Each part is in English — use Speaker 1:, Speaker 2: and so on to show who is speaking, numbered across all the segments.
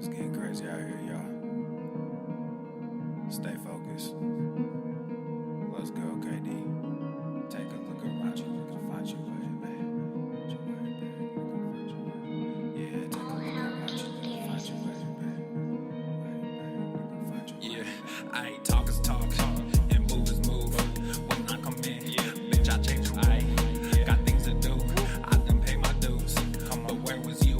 Speaker 1: It's getting crazy out here, y'all. Stay focused. Let's go, KD. Take a look around you, you can find your way, babe. Yeah, take a look around you, you can find your way, babe.
Speaker 2: Yeah, I ain't talk is talk, and move is move. When I come in, bitch, I change the rule. Got things to do, I done pay my dues. But where was you?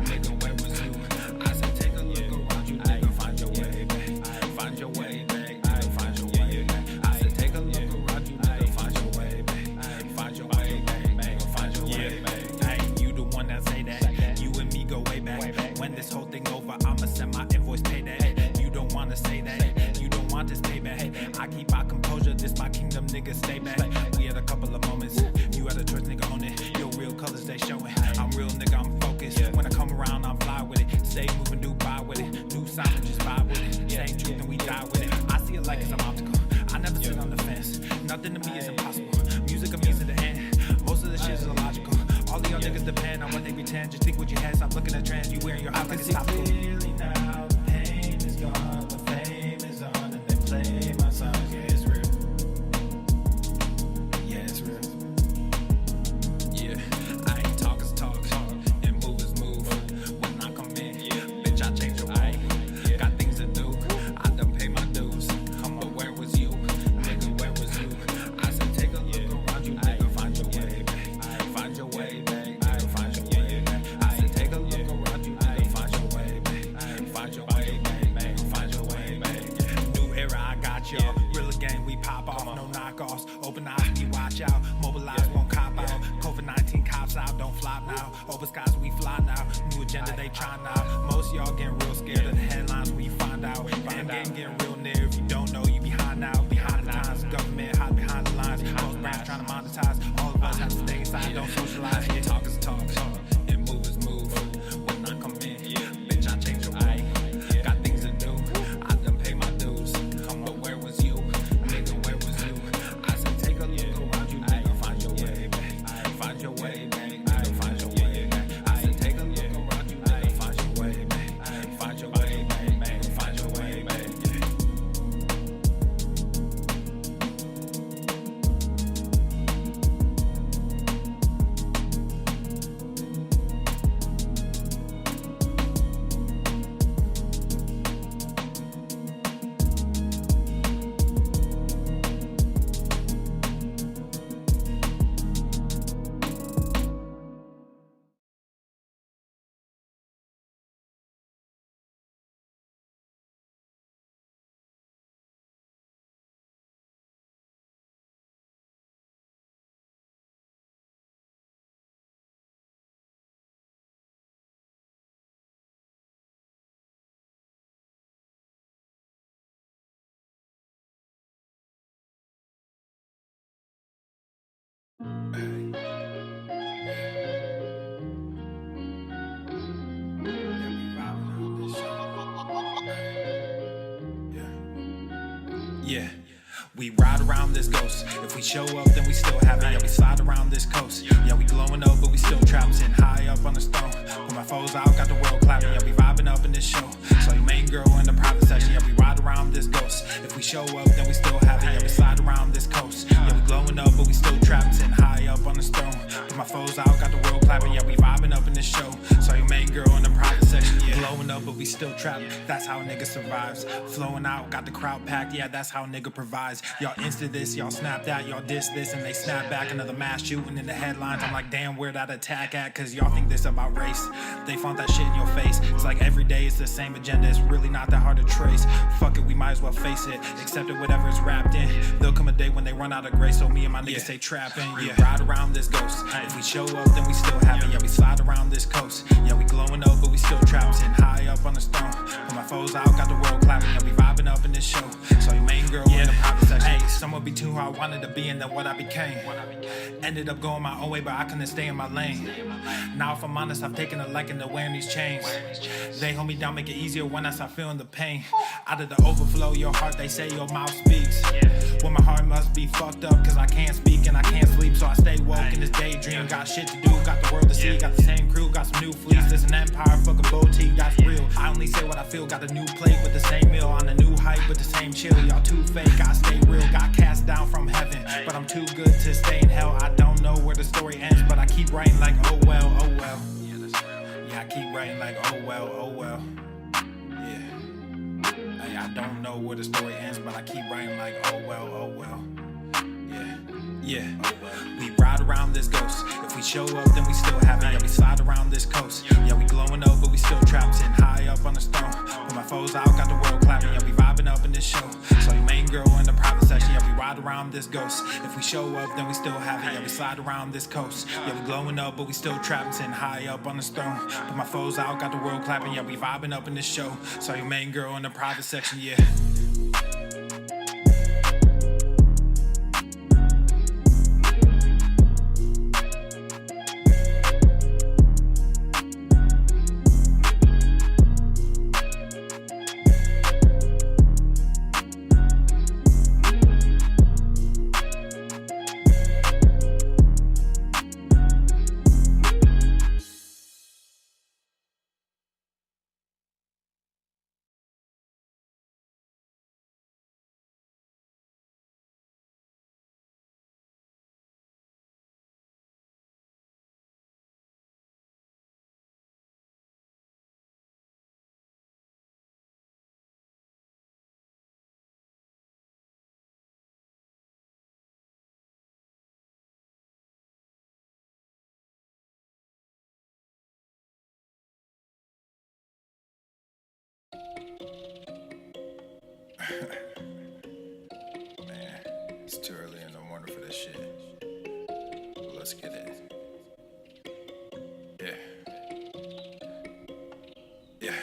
Speaker 2: Nigga, where was you? I said take a look around you, nigga, find your way, babe. Find your way, babe. Find your way, babe. I said take a look around you, nigga, find your way, babe. Find your way, babe. Find your way, babe. Hey, you the one that say that. You and me go way back. When this whole thing over, I'ma send my invoice payday. You don't wanna say that. You don't want this payback. I keep my composure, this my kingdom, nigga, stay back. We had a couple of moments. You had a choice, nigga, own it. Your real colors, they showing. I'm real, nigga, I'm focused. When I come around, I'm fly with it. Stay moving, do buy with it. New sound, just vibe with it. Same truth and we die with it. I see it like it's an obstacle. I never sit on the fence. Nothing to me is impossible. Music of me to the end. Most of the shit is illogical. All of y'all niggas depend on what they pretend. Just think with your head, stop looking at trends. You wearing your eyes like it's topical.
Speaker 1: Clearly now, the pain is gone, the fame is on, and they play my songs. Yeah, it's real. Yeah, it's real.
Speaker 2: Yeah, I ain't talk is talk, and move is move. When I come in, bitch, I change the rule. Got things to do, I done pay my dues. But where was you? Nigga, where was you? I said take a look around you, nigga, find your way, babe. Find your way, babe. Find your way, babe. I said take a look around you, nigga, find your way, babe. Find your way, babe. Find your way, babe. New era, I got y'all. Real gang, we pop off, no knockoffs. Open eyes, we watch out. Mobilize, won't cop out. COVID-19 cops out, don't flop now. Open skies, we fly now. New agenda, they try now. Most y'all getting real scared of the headlines we find out. And getting real near. If you don't know, you behind now. Behind the times, government hide behind the lines. Most brands trying to monetize. All of us have to stay inside, don't socialize. Yeah, talk is talk, and move is move. When I come in, bitch, I change the rule. Got things to do, I done pay my dues. But where was you? Nigga, where was you? I said take a look around you, nigga, find your way, babe. Find your way, babe. Find your way, babe. I said take a look around you, nigga, find your way, babe. Find your way, babe. Find your way, babe. Yeah, we ride around this ghost. If we show up, then we still have it. Yeah, we slide around this coast. Yeah, we glowing up, but we still trapped. Sitting high up on the stone. Put my foes out, got the world clapping. Yeah, we vibing up in this show. So your main girl in the private session. Yeah, we ride around this ghost. If we show up, then we still have it. Yeah, we slide around this coast. Yeah, we glowing up, but we still trapped. Sitting high up on the stone. Put my foes out, got the world clapping. Yeah, we vibing up in this show. So your main girl in the private section. Yeah, glowing up, but we still trapped. That's how a nigga survives. Flowing out, got the crowd packed. Yeah, that's how a nigga provides. Y'all insta this, y'all snap that, y'all diss this, and they snap back. Another mass shooting in the headlines. I'm like, damn, where that attack at? Cause y'all think this about race. They font that shit in your face. It's like every day it's the same agenda. It's really not that hard to trace. Fuck it, we might as well face it. Accept it, whatever it's wrapped in. There'll come a day when they run out of grace. So me and my niggas stay trapping. Yeah, ride around this ghost. If we show up, then we still have it. Yeah, we slide around this coast. Yeah, we glowing up, but we still trapped. Sitting high up on the stone. Put my foes out, got the world clapping. Yeah, we vibing up in this show. So your main girl in the private section. Hey, someone be too who I wanted to be and then what I became. Ended up going my own way, but I couldn't stay in my lane. Now if I'm honest, I've taken a liking to wearing these chains. They hold me down, make it easier when I start feeling the pain. Out of the overflow, your heart, they say your mouth speaks. Well, my heart must be fucked up, cause I can't speak and I can't sleep. So I stay woke in this daydream. Got shit to do, got the world to see. Got the same crew, got some new fleets. There's an empire, fuck a boutique, that's real. I don't only say what I feel. Got a new plate with the same meal on a new height with the same chill. Y'all too fake, I stay real. Got cast down from heaven, but I'm too good to stay in hell. I don't know where the story ends, but I keep writing like oh well, oh well. Yeah, I keep writing like oh well, oh well. Yeah, hey, I don't know where the story ends, but I keep writing like oh well, oh well. Yeah, we ride around this ghost. If we show up, then we still have it. Yeah, we slide around this coast. Yeah, we glowing up, but we still trapped, sitting high up on the stone. When my foes out, got the world clapping. Yeah, we vibing up in this show. So your main girl in the private section. Yeah, we ride around this ghost. If we show up, then we still have it. Yeah, we slide around this coast. Yeah, we glowing up, but we still trapped, sitting high up on the throne. But my foes out, got the world clapping. Yeah, we vibing up in this show. So your main girl in the private section. Yeah. Man, it's too early in the morning for this shit. But let's get it. Yeah.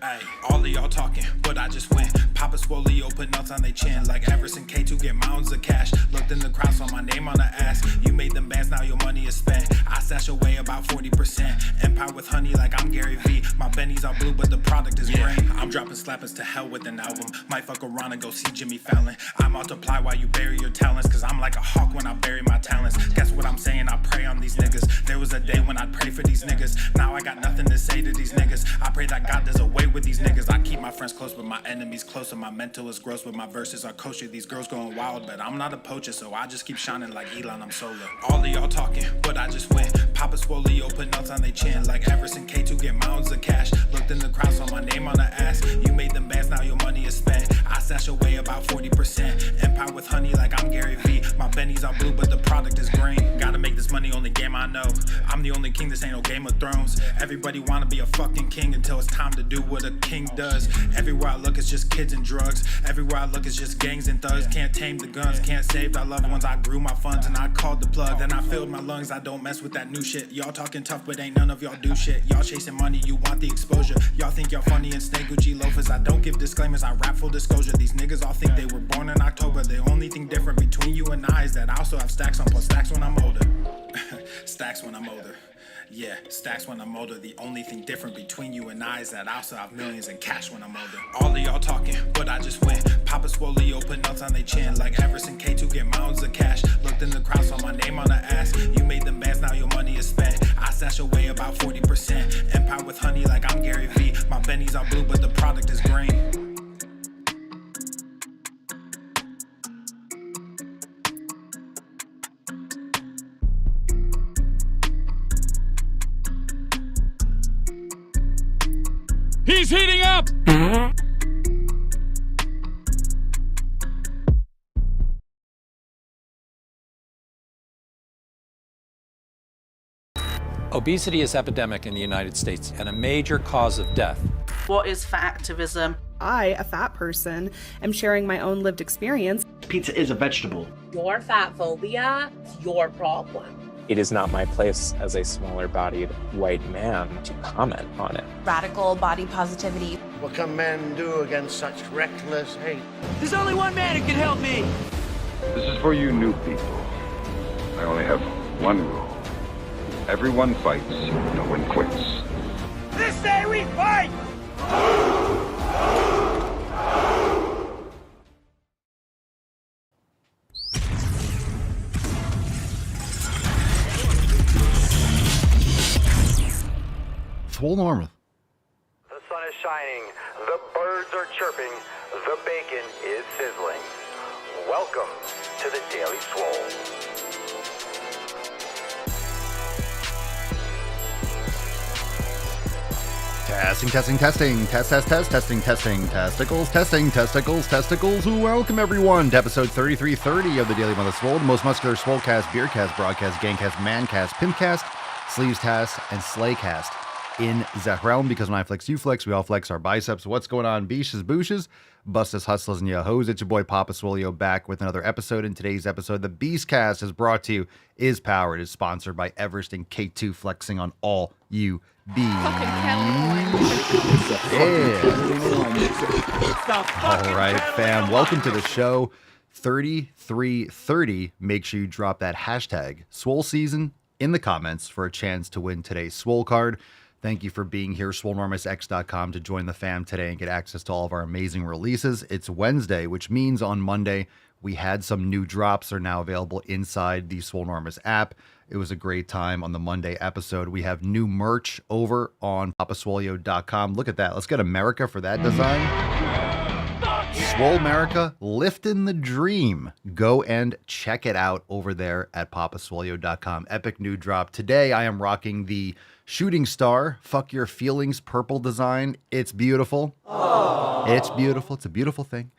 Speaker 2: Ay, all of y'all talking, but I just went. Papa Swole, put nuts on they chin. Like Everson K2 get mounds of cash. Looked in the crowd, saw my name on the ass. You made them bands, now your money is spent. I stash away about 40%. Empire with honey like I'm Gary V. My bennies are blue, but the product is green. I'm dropping slappers to hell with an album. Might fuck around and go see Jimmy Fallon. I multiply while you bury your talents. Cause I'm like a hawk when I bury my talents. Guess what I'm saying? I pray on these niggas. There was a day when I'd pray for these niggas. Now I got nothing to say to these niggas. I pray that God does away with these niggas. I keep my friends close, but my enemies closer. My mental is gross, but my verses are kosher. These girls going wild, but I'm not a poacher, so I just keep shining like Elon, I'm solar. All of y'all talking, but I just went. Papa Swole, put nuts on they chin. Like Everson K2 get mounds of cash. Looked in the crowd, saw my name on the ass. You made them bands, now your money is spent. I stash away about 40%. Empire with honey like I'm Gary V. My bennies are blue, but the product is green. Gotta make this money, only game I know. I'm the only king, this ain't no Game of Thrones. Everybody wanna be a fucking king until it's time to do what a king does. Everywhere I look, it's just kids and drugs. Everywhere I look, it's just gangs and thugs. Can't tame the guns, can't save our loved ones. I grew my funds and I called the plug. Then I filled my lungs, I don't mess with that new shit. Y'all talking tough, but ain't none of y'all do shit. Y'all chasing money, you want the exposure. Y'all think y'all funny and snake Gucci loafers. I don't give disclaimers, I rap full disclosure. These niggas all think they were born in October. The only thing different between you and I is that I also have stacks on plus stacks when I'm older. Stacks when I'm older. Yeah, stacks when I'm older. The only thing different between you and I is that I also have millions in cash when I'm older. All of y'all talking, but I just went. Papa Swole, put nuts on they chin. Like Everson K2 get mounds of cash. Looked in the crowd, saw my name on the ass. You made them bands, now your money is spent. I stash away about 40%. Empire with honey like I'm Gary V. My bennies are blue, but the product is green.
Speaker 3: He's heating up! Obesity is epidemic in the United States and a major cause of death.
Speaker 4: What is fat activism?
Speaker 5: I, a fat person, am sharing my own lived experience.
Speaker 6: Pizza is a vegetable.
Speaker 7: Your fat phobia is your problem.
Speaker 8: It is not my place as a smaller-bodied white man to comment on it.
Speaker 9: Radical body positivity.
Speaker 10: What can men do against such reckless hate?
Speaker 11: There's only one man who can help me.
Speaker 12: This is for you new people. I only have one rule. Everyone fights, no one quits.
Speaker 11: This day we fight!
Speaker 13: Swole Norman.
Speaker 14: The sun is
Speaker 6: shining, the birds are chirping, the bacon is sizzling. Welcome to the Daily Swole.
Speaker 13: Testing. Testing. Testicles. Welcome everyone to episode 3330 of the Daily Swole, the most muscular swolecast, beercast, broadcast, gangcast, mancast, pimpcast, sleevescast, and slaycast in the realm. Because when I flex, you flex, we all flex our biceps. What's going on, beaches, booshes, bustas, hustlers, and yo-hos? It's your boy Papa Swolio back with another episode. In today's episode, the Beastcast is brought to you, is powered, is sponsored by Everest and K2 flexing on all you bees. All right, fam. Welcome to the show 3330. Make sure you drop that hashtag Swole Season in the comments for a chance to win today's Swole card. Thank you for being here. SwoleNormusX.com to join the fam today and get access to all of our amazing releases. It's Wednesday, which means on Monday we had some new drops are now available inside the Swole Normus app. It was a great time on the Monday episode. We have new merch over on papaswolio.com. Look at that. Let's get America for that design. Swole America, lifting the dream. Go and check it out over there at papaswolio.com. Epic new drop. Today I am rocking the Shooting Star Fuck Your Feelings purple design. It's beautiful. Aww. It's beautiful. It's a beautiful thing.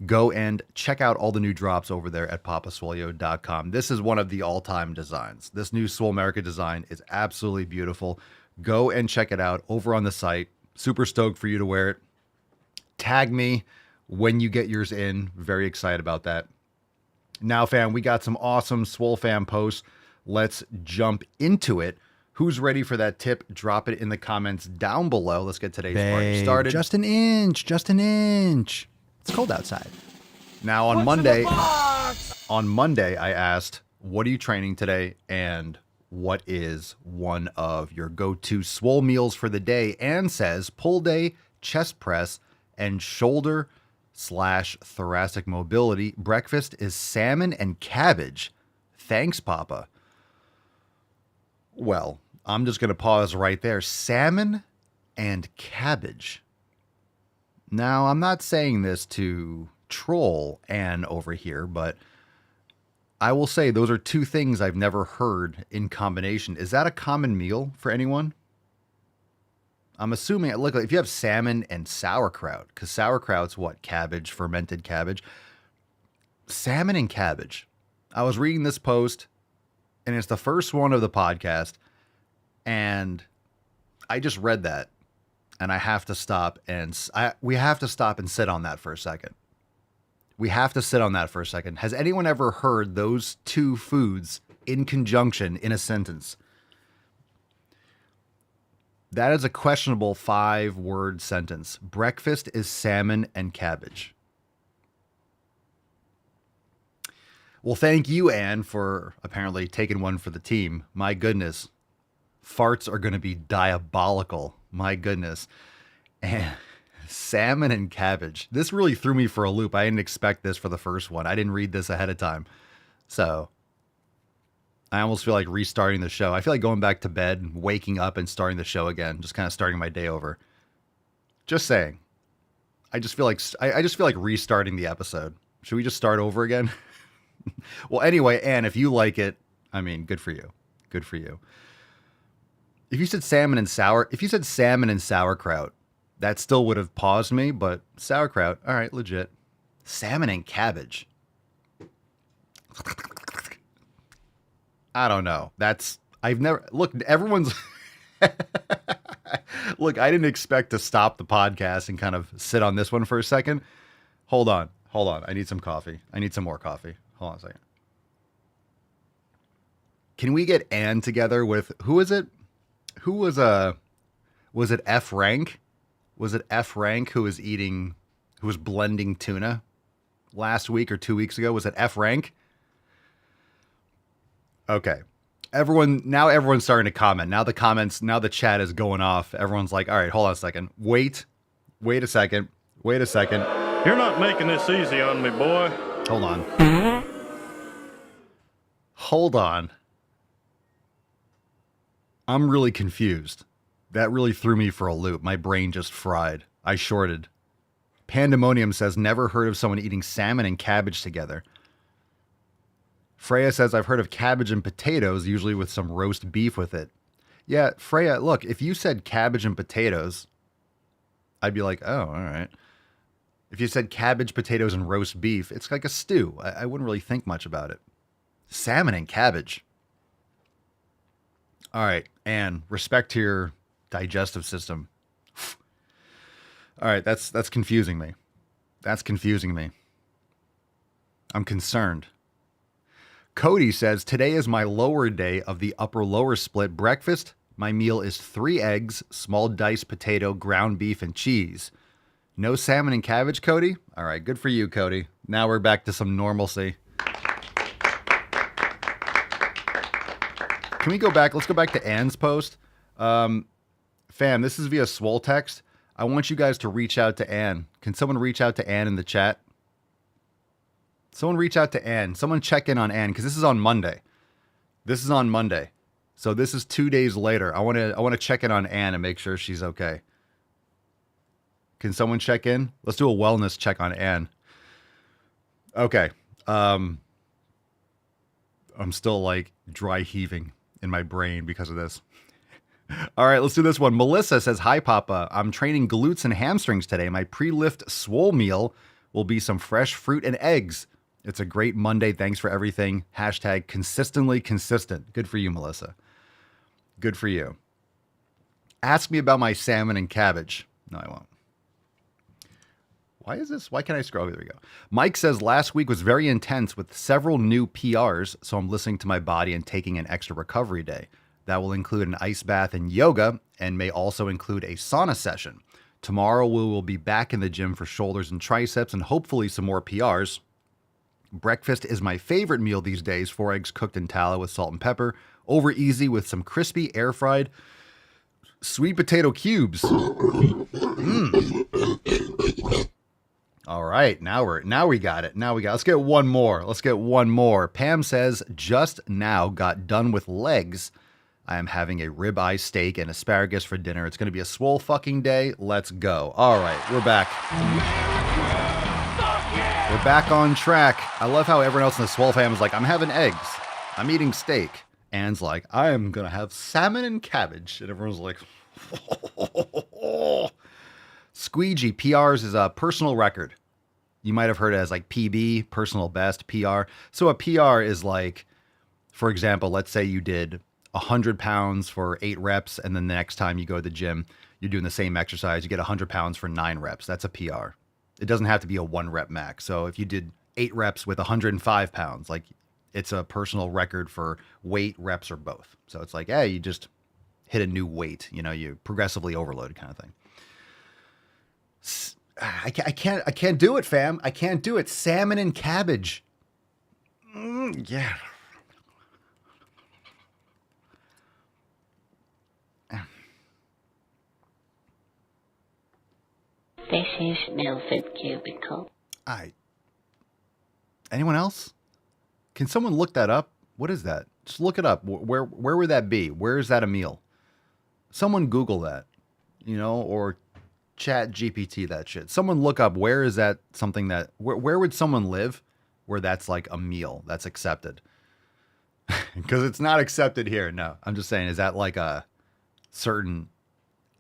Speaker 13: Go and check out all the new drops over there at papaswolio.com. This is one of the all-time designs. This new Swole America design is absolutely beautiful. Go and check it out over on the site. Super stoked for you to wear it. Tag me when you get yours in. Very excited about that. Now, fam, we got some awesome Swole fam posts. Let's jump into it. Who's ready for that tip? Drop it in the comments down below. Let's get today's party started. Just an inch. It's cold outside. Now on Monday, I asked, what are you training today? And what is one of your go-to swole meals for the day? And says pull day, chest press, and shoulder/thoracic mobility. Breakfast is salmon and cabbage. Thanks, Papa. Well, I'm just going to pause right there. Salmon and cabbage. Now, I'm not saying this to troll Ann over here, but I will say those are two things I've never heard in combination. Is that a common meal for anyone? I'm assuming, look, if you have salmon and sauerkraut, because sauerkraut's what? Cabbage, fermented cabbage. Salmon and cabbage. I was reading this post, and it's the first one of the podcast, and I just read that. And I have to stop and we have to stop and sit on that for a second. Has anyone ever heard those two foods in conjunction in a sentence? That is a questionable 5-word sentence. Breakfast is salmon and cabbage. Well, thank you, Anne, for apparently taking one for the team. My goodness. Farts are going to be diabolical. My goodness. And salmon and cabbage. This really threw me for a loop. I didn't expect this for the first one. I didn't read this ahead of time. So I almost feel like restarting the show. I feel like going back to bed, waking up and starting the show again. Just kind of starting my day over. Just saying. I just feel like restarting the episode. Should we just start over again? Well, anyway, Ann, if you like it, I mean, good for you. Good for you. If you said salmon and sauerkraut, that still would have paused me, but sauerkraut, all right, legit. Salmon and cabbage. I don't know. Everyone's, look, I didn't expect to stop the podcast and kind of sit on this one for a second. Hold on. I need some coffee. I need some more coffee. Hold on a second. Can we get Ann together with, who is it? Who was it F Rank? Was it F Rank who was blending tuna last week or 2 weeks ago? Was it F Rank? Okay. Everyone's starting to comment. Now the chat is going off. Everyone's like, all right, hold on a second. Wait a second.
Speaker 14: You're not making this easy on me, boy. Hold on.
Speaker 13: I'm really confused. That really threw me for a loop. My brain just fried. I shorted. Pandemonium says, never heard of someone eating salmon and cabbage together. Freya says, I've heard of cabbage and potatoes, usually with some roast beef with it. Yeah, Freya, look, if you said cabbage and potatoes, I'd be like, oh, all right. If you said cabbage, potatoes, and roast beef, it's like a stew. I wouldn't really think much about it. Salmon and cabbage. All right, Anne, respect to your digestive system. All right, that's confusing me. That's confusing me. I'm concerned. Cody says, today is my lower day of the upper-lower split breakfast. My meal is 3 eggs, small diced potato, ground beef, and cheese. No salmon and cabbage, Cody? All right, good for you, Cody. Now we're back to some normalcy. Can we go back? Let's go back to Anne's post. Fam, this is via Swole text. I want you guys to reach out to Anne. Can someone reach out to Anne in the chat? Someone reach out to Anne. Someone check in on Anne, because this is on Monday. This is on Monday. So this is 2 days later. I want to check in on Anne and make sure she's okay. Can someone check in? Let's do a wellness check on Anne. Okay. I'm still like dry heaving in my brain because of this. All right, let's do this one. Melissa says, hi, Papa. I'm training glutes and hamstrings today. My pre-lift swole meal will be some fresh fruit and eggs. It's a great Monday. Thanks for everything. Hashtag consistently consistent. Good for you, Melissa. Good for you. Ask me about my salmon and cabbage. No, I won't. Why is this? Why can't I scroll? There we go. Mike says, last week was very intense with several new PRs, so I'm listening to my body and taking an extra recovery day. That will include an ice bath and yoga, and may also include a sauna session. Tomorrow we will be back in the gym for shoulders and triceps and hopefully some more PRs. Breakfast is my favorite meal these days. 4 eggs cooked in tallow with salt and pepper. Over easy with some crispy air fried sweet potato cubes. All right, now we got it. Let's get one more. Pam says, just now got done with legs. I am having a ribeye steak and asparagus for dinner. It's going to be a swole fucking day. Let's go. All right, we're back. We're back on track. I love how everyone else in the Swole fam is like, I'm having eggs. I'm eating steak. Anne's like, I am going to have salmon and cabbage. And everyone's like, Squeegee, PRs is a personal record. You might have heard it as like PB, personal best, PR. So a PR is like, for example, let's say you did 100 pounds for 8 reps, and then the next time you go to the gym, you're doing the same exercise, you get 100 pounds for 9 reps. That's a PR. It doesn't have to be a 1 rep max. So if you did 8 reps with 105 pounds, like it's a personal record for weight, reps, or both. So it's like, hey, you just hit a new weight, you progressively overloaded kind of thing. I can't do it, fam. I can't do it. Salmon and cabbage. Yeah.
Speaker 15: This is Milford Cubicle.
Speaker 13: Anyone else? Can someone look that up? What is that? Just look it up. Where would that be? Where is that a meal? Someone Google that, or Chat GPT that shit. Someone look up where is that something that where would someone live where that's like a meal that's accepted? Because it's not accepted here. No, I'm just saying, is that like a certain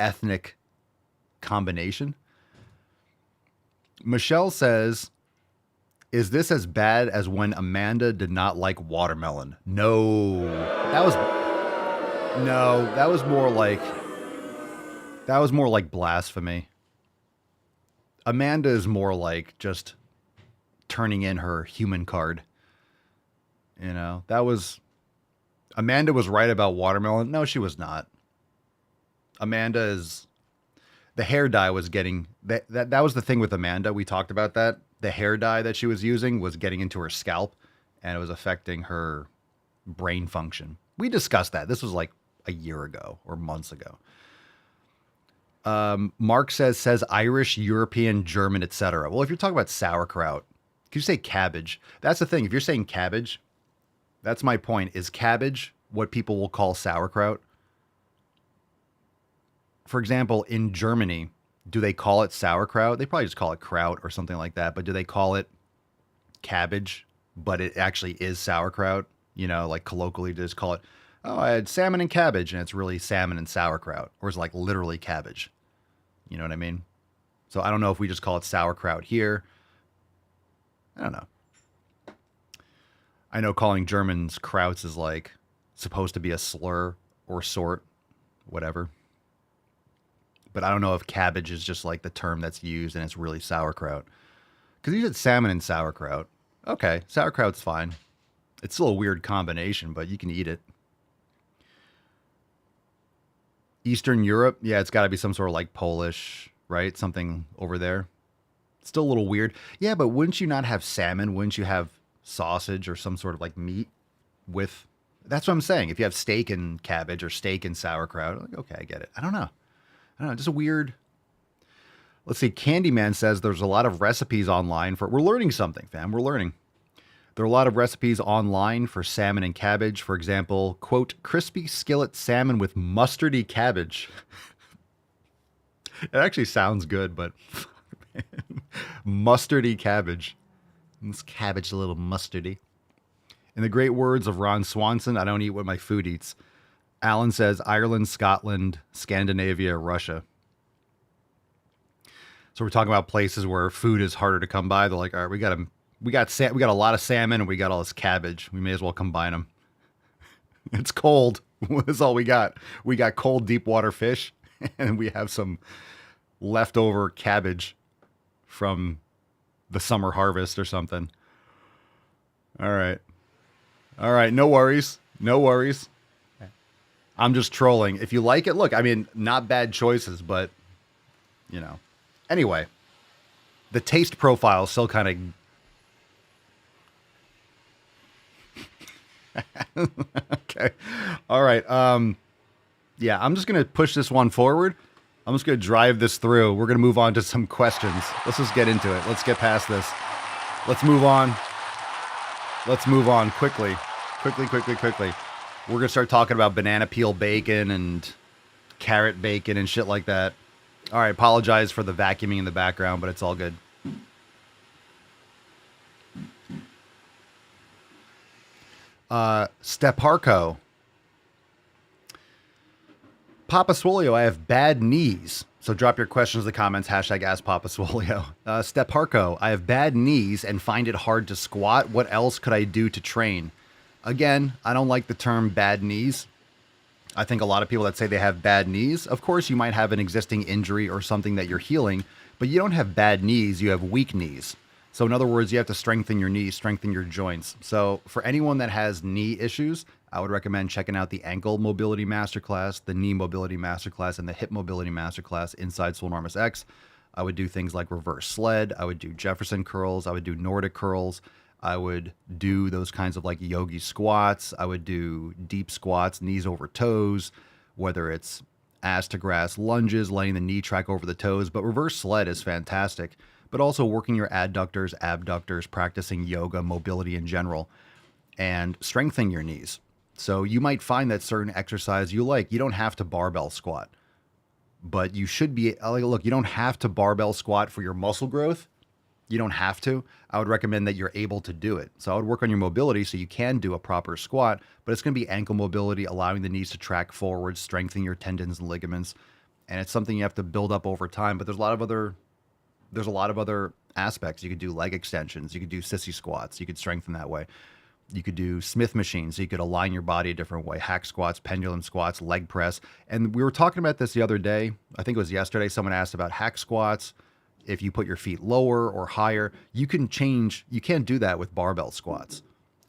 Speaker 13: ethnic combination? Michelle says, is this as bad as when Amanda did not like watermelon? No, that was more like blasphemy. Amanda is more like just turning in her human card. Amanda was right about watermelon. No, she was not. The hair dye was getting, that was the thing with Amanda. We talked about that. The hair dye that she was using was getting into her scalp, and it was affecting her brain function. We discussed that. This was like a year ago or months ago. Mark says Irish, European, German, etc. Well, if you're talking about sauerkraut, can you say cabbage? That's the thing. If you're saying cabbage, that's my point. Is cabbage what people will call sauerkraut? for example, in Germany, do they call it sauerkraut? They probably just call it kraut or something like that. But do they call it cabbage, but it actually is sauerkraut? You know, like colloquially, they just call it, oh, I had salmon and cabbage, and it's really salmon and sauerkraut, or it's like literally cabbage. You know what I mean? So I don't know if we just call it sauerkraut here. I don't know. I know calling Germans krauts is like supposed to be a slur or sort, whatever. But I don't know if cabbage is just like the term that's used and it's really sauerkraut. Because you said salmon and sauerkraut. Okay, sauerkraut's fine. It's still a weird combination, but you can eat it. Eastern Europe, yeah, it's got to be some sort of like Polish, right? Something over there. Still a little weird. Yeah, but wouldn't you not have salmon? Wouldn't you have sausage or some sort of like meat with... That's what I'm saying. If you have steak and cabbage or steak and sauerkraut, like, okay, I get it. I don't know. Just a weird... Let's see. Candyman says there's a lot of recipes online for... We're learning something, fam. We're learning. There are a lot of recipes online for salmon and cabbage. For example, quote, crispy skillet salmon with mustardy cabbage. It actually sounds good, but mustardy cabbage. This cabbage is a little mustardy. In the great words of Ron Swanson, I don't eat what my food eats. Alan says Ireland, Scotland, Scandinavia, Russia. So we're talking about places where food is harder to come by. They're like, all right, we got a lot of salmon and we got all this cabbage. We may as well combine them. It's cold. That's all we got. We got cold deep water fish and we have some leftover cabbage from the summer harvest or something. All right. No worries. I'm just trolling. If you like it, look, I mean, not bad choices, but you know, anyway, the taste profile is still kind of okay. All right. Yeah, I'm just going to push this one forward. I'm just going to drive this through. We're going to move on to some questions. Let's just get into it. Let's get past this. Let's move on. Quickly. We're going to start talking about banana peel bacon and carrot bacon and shit like that. All right. Apologize for the vacuuming in the background, but it's all good. Steparco. Papa Swolio, I have bad knees. So drop your questions in the comments. Hashtag ask Papa Swolio. Steparco, I have bad knees and find it hard to squat. What else could I do to train? Again, I don't like the term bad knees. I think a lot of people that say they have bad knees, of course, you might have an existing injury or something that you're healing, but you don't have bad knees, you have weak knees. So in other words, you have to strengthen your knees, strengthen your joints. So for anyone that has knee issues, I would recommend checking out the ankle mobility masterclass, the knee mobility masterclass, and the hip mobility masterclass inside Swolenormous X. I would do things like reverse sled. I would do Jefferson curls. I would do Nordic curls. I would do those kinds of like yogi squats. I would do deep squats, knees over toes, whether it's ass to grass lunges, letting the knee track over the toes. But reverse sled is fantastic. But also working your adductors, abductors, practicing yoga, mobility in general, and strengthening your knees. So you might find that certain exercise you like. You don't have to barbell squat, but you should be, look, you don't have to barbell squat for your muscle growth. You don't have to. I would recommend that you're able to do it. So I would work on your mobility so you can do a proper squat, but it's going to be ankle mobility, allowing the knees to track forward, strengthening your tendons and ligaments. And it's something you have to build up over time, but there's a lot of other aspects. You could do leg extensions. You could do sissy squats. You could strengthen that way. You could do Smith machines. So you could align your body a different way. Hack squats, pendulum squats, leg press. And we were talking about this the other day. I think it was yesterday. Someone asked about hack squats. If you put your feet lower or higher, you can change. You can't do that with barbell squats.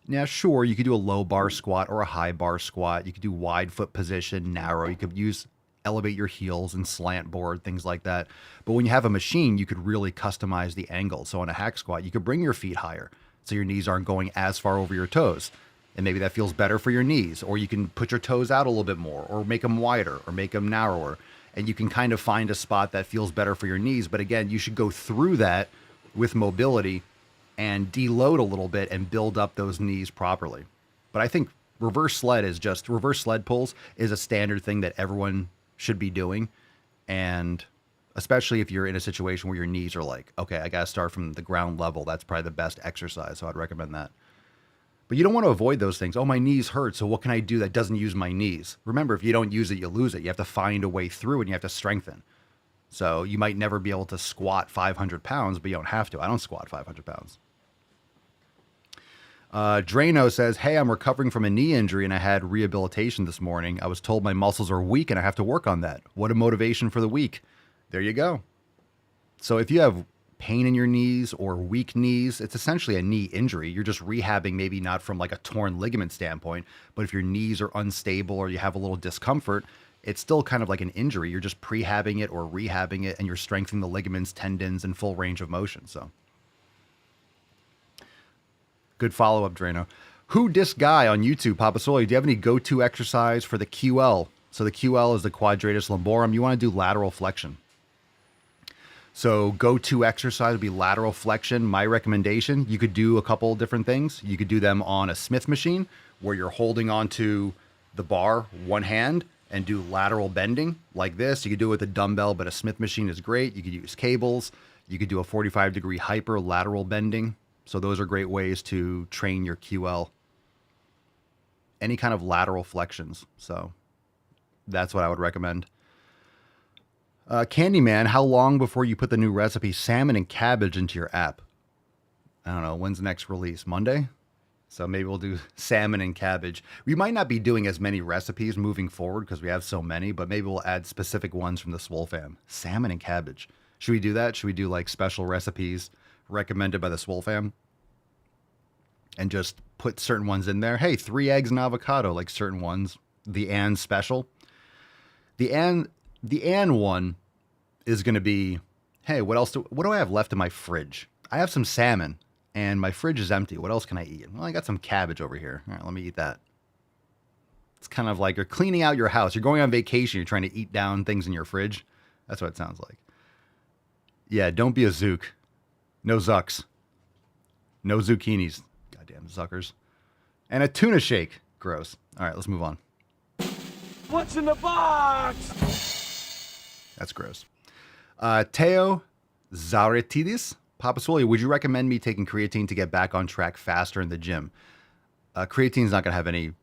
Speaker 13: Now, sure, you could do a low bar squat or a high bar squat. You could do wide foot position, narrow. You could elevate your heels and slant board, things like that. But when you have a machine, you could really customize the angle. So on a hack squat, you could bring your feet higher so your knees aren't going as far over your toes. And maybe that feels better for your knees. Or you can put your toes out a little bit more or make them wider or make them narrower. And you can kind of find a spot that feels better for your knees. But again, you should go through that with mobility and deload a little bit and build up those knees properly. But I think reverse sled pulls is a standard thing that everyone should be doing. And especially if you're in a situation where your knees are like, okay, I got to start from the ground level. That's probably the best exercise. So I'd recommend that. But you don't want to avoid those things. Oh, my knees hurt. So what can I do that doesn't use my knees? Remember, if you don't use it, you lose it. You have to find a way through and you have to strengthen. So you might never be able to squat 500 pounds, but you don't have to. I don't squat 500 pounds. Drano says, hey, I'm recovering from a knee injury and I had rehabilitation this morning. I was told my muscles are weak and I have to work on that. What a motivation for the week. There you go. So if you have pain in your knees or weak knees, it's essentially a knee injury. You're just rehabbing, maybe not from like a torn ligament standpoint, but if your knees are unstable or you have a little discomfort, it's still kind of like an injury. You're just prehabbing it or rehabbing it and you're strengthening the ligaments, tendons, and full range of motion. So good follow-up, Drano. Who dis guy on YouTube, Papa Swole? Do you have any go-to exercise for the QL? So the QL is the quadratus lumborum. You want to do lateral flexion. So go-to exercise would be lateral flexion. My recommendation, you could do a couple different things. You could do them on a Smith machine where you're holding onto the bar one hand and do lateral bending like this. You could do it with a dumbbell, but a Smith machine is great. You could use cables. You could do a 45-degree hyper lateral bending. So those are great ways to train your QL. Any kind of lateral flexions. So that's what I would recommend. Candyman, how long before you put the new recipe salmon and cabbage into your app? I don't know. When's the next release? Monday? So maybe we'll do salmon and cabbage. We might not be doing as many recipes moving forward because we have so many, but maybe we'll add specific ones from the Swole fam. Salmon and cabbage. Should we do that? Should we do like special recipes recommended by the Swole fam? And just put certain ones in there. Hey, 3 eggs and avocado, like certain ones. The and special. The and one is going to be, hey, what do I have left in my fridge? I have some salmon and my fridge is empty. What else can I eat? Well, I got some cabbage over here. All right, let me eat that. It's kind of like you're cleaning out your house. You're going on vacation. You're trying to eat down things in your fridge. That's what it sounds like. Yeah, don't be a zook. No zucks. No zucchinis. Goddamn zuckers. And a tuna shake. Gross. All right, let's move on.
Speaker 11: What's in the box?
Speaker 13: That's gross. Teo Zauretidis. Papa Swole, would you recommend me taking creatine to get back on track faster in the gym? Creatine's not going to have any...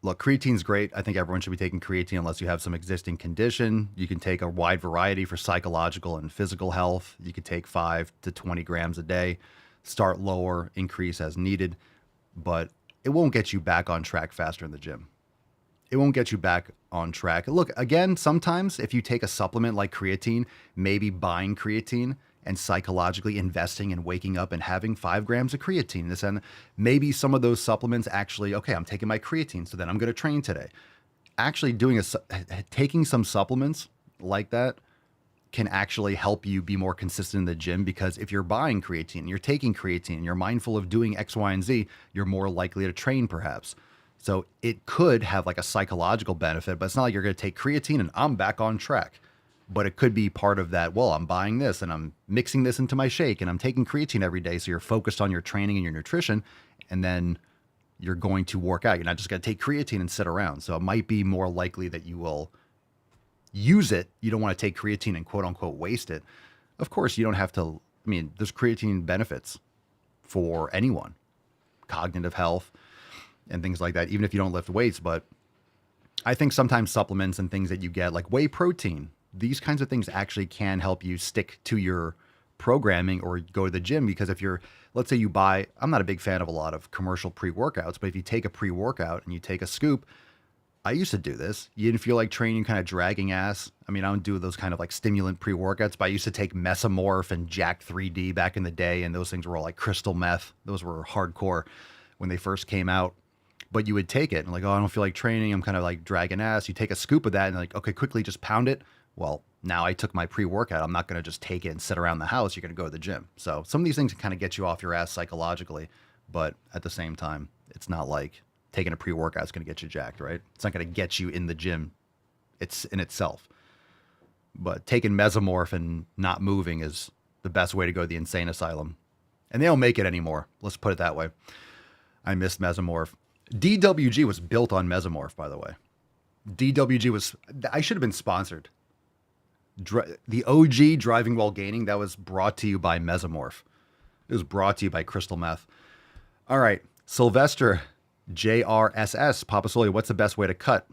Speaker 13: Look, creatine's great. I think everyone should be taking creatine unless you have some existing condition. You can take a wide variety for psychological and physical health. You could take 5 to 20 grams a day. Start lower, increase as needed. But it won't get you back on track faster in the gym. It won't get you back on track. Look, again, sometimes if you take a supplement like creatine, maybe buying creatine and psychologically investing and waking up and having 5 grams of creatine. And maybe some of those supplements actually, okay, I'm taking my creatine, so then I'm going to train today. Actually taking some supplements like that can actually help you be more consistent in the gym, because if you're buying creatine, you're taking creatine, you're mindful of doing X, Y, and Z, you're more likely to train perhaps. So it could have like a psychological benefit, but it's not like you're going to take creatine and I'm back on track. But it could be part of that, well, I'm buying this and I'm mixing this into my shake and I'm taking creatine every day. So you're focused on your training and your nutrition, and then you're going to work out. You're not just going to take creatine and sit around. So it might be more likely that you will use it. You don't want to take creatine and quote unquote waste it. Of course, you don't have to. I mean, there's creatine benefits for anyone, cognitive health and things like that, even if you don't lift weights. But I think sometimes supplements and things that you get like whey protein, these kinds of things actually can help you stick to your programming or go to the gym. Because if you're, let's say you buy, I'm not a big fan of a lot of commercial pre-workouts, but if you take a pre-workout and you take a scoop, I used to do this. You didn't feel like training, kind of dragging ass. I mean, I don't do those kind of like stimulant pre-workouts, but I used to take Mesomorph and Jack 3D back in the day. And those things were all like crystal meth. Those were hardcore when they first came out. But you would take it and like, oh, I don't feel like training. I'm kind of like dragging ass. You take a scoop of that and like, okay, quickly just pound it. Well, now I took my pre-workout. I'm not going to just take it and sit around the house. You're going to go to the gym. So some of these things can kind of get you off your ass psychologically, but at the same time, it's not like taking a pre-workout is going to get you jacked, right? It's not going to get you in the gym. It's in itself. But taking Mesomorph and not moving is the best way to go to the insane asylum. And they don't make it anymore. Let's put it that way. I missed Mesomorph. DWG was built on Mesomorph, by the way. DWG was, I should have been sponsored The OG driving while gaining, that was brought to you by Mesomorph. It was brought to you by Crystal Meth. All right. Sylvester JRSS, Papa Swole, what's the best way to cut?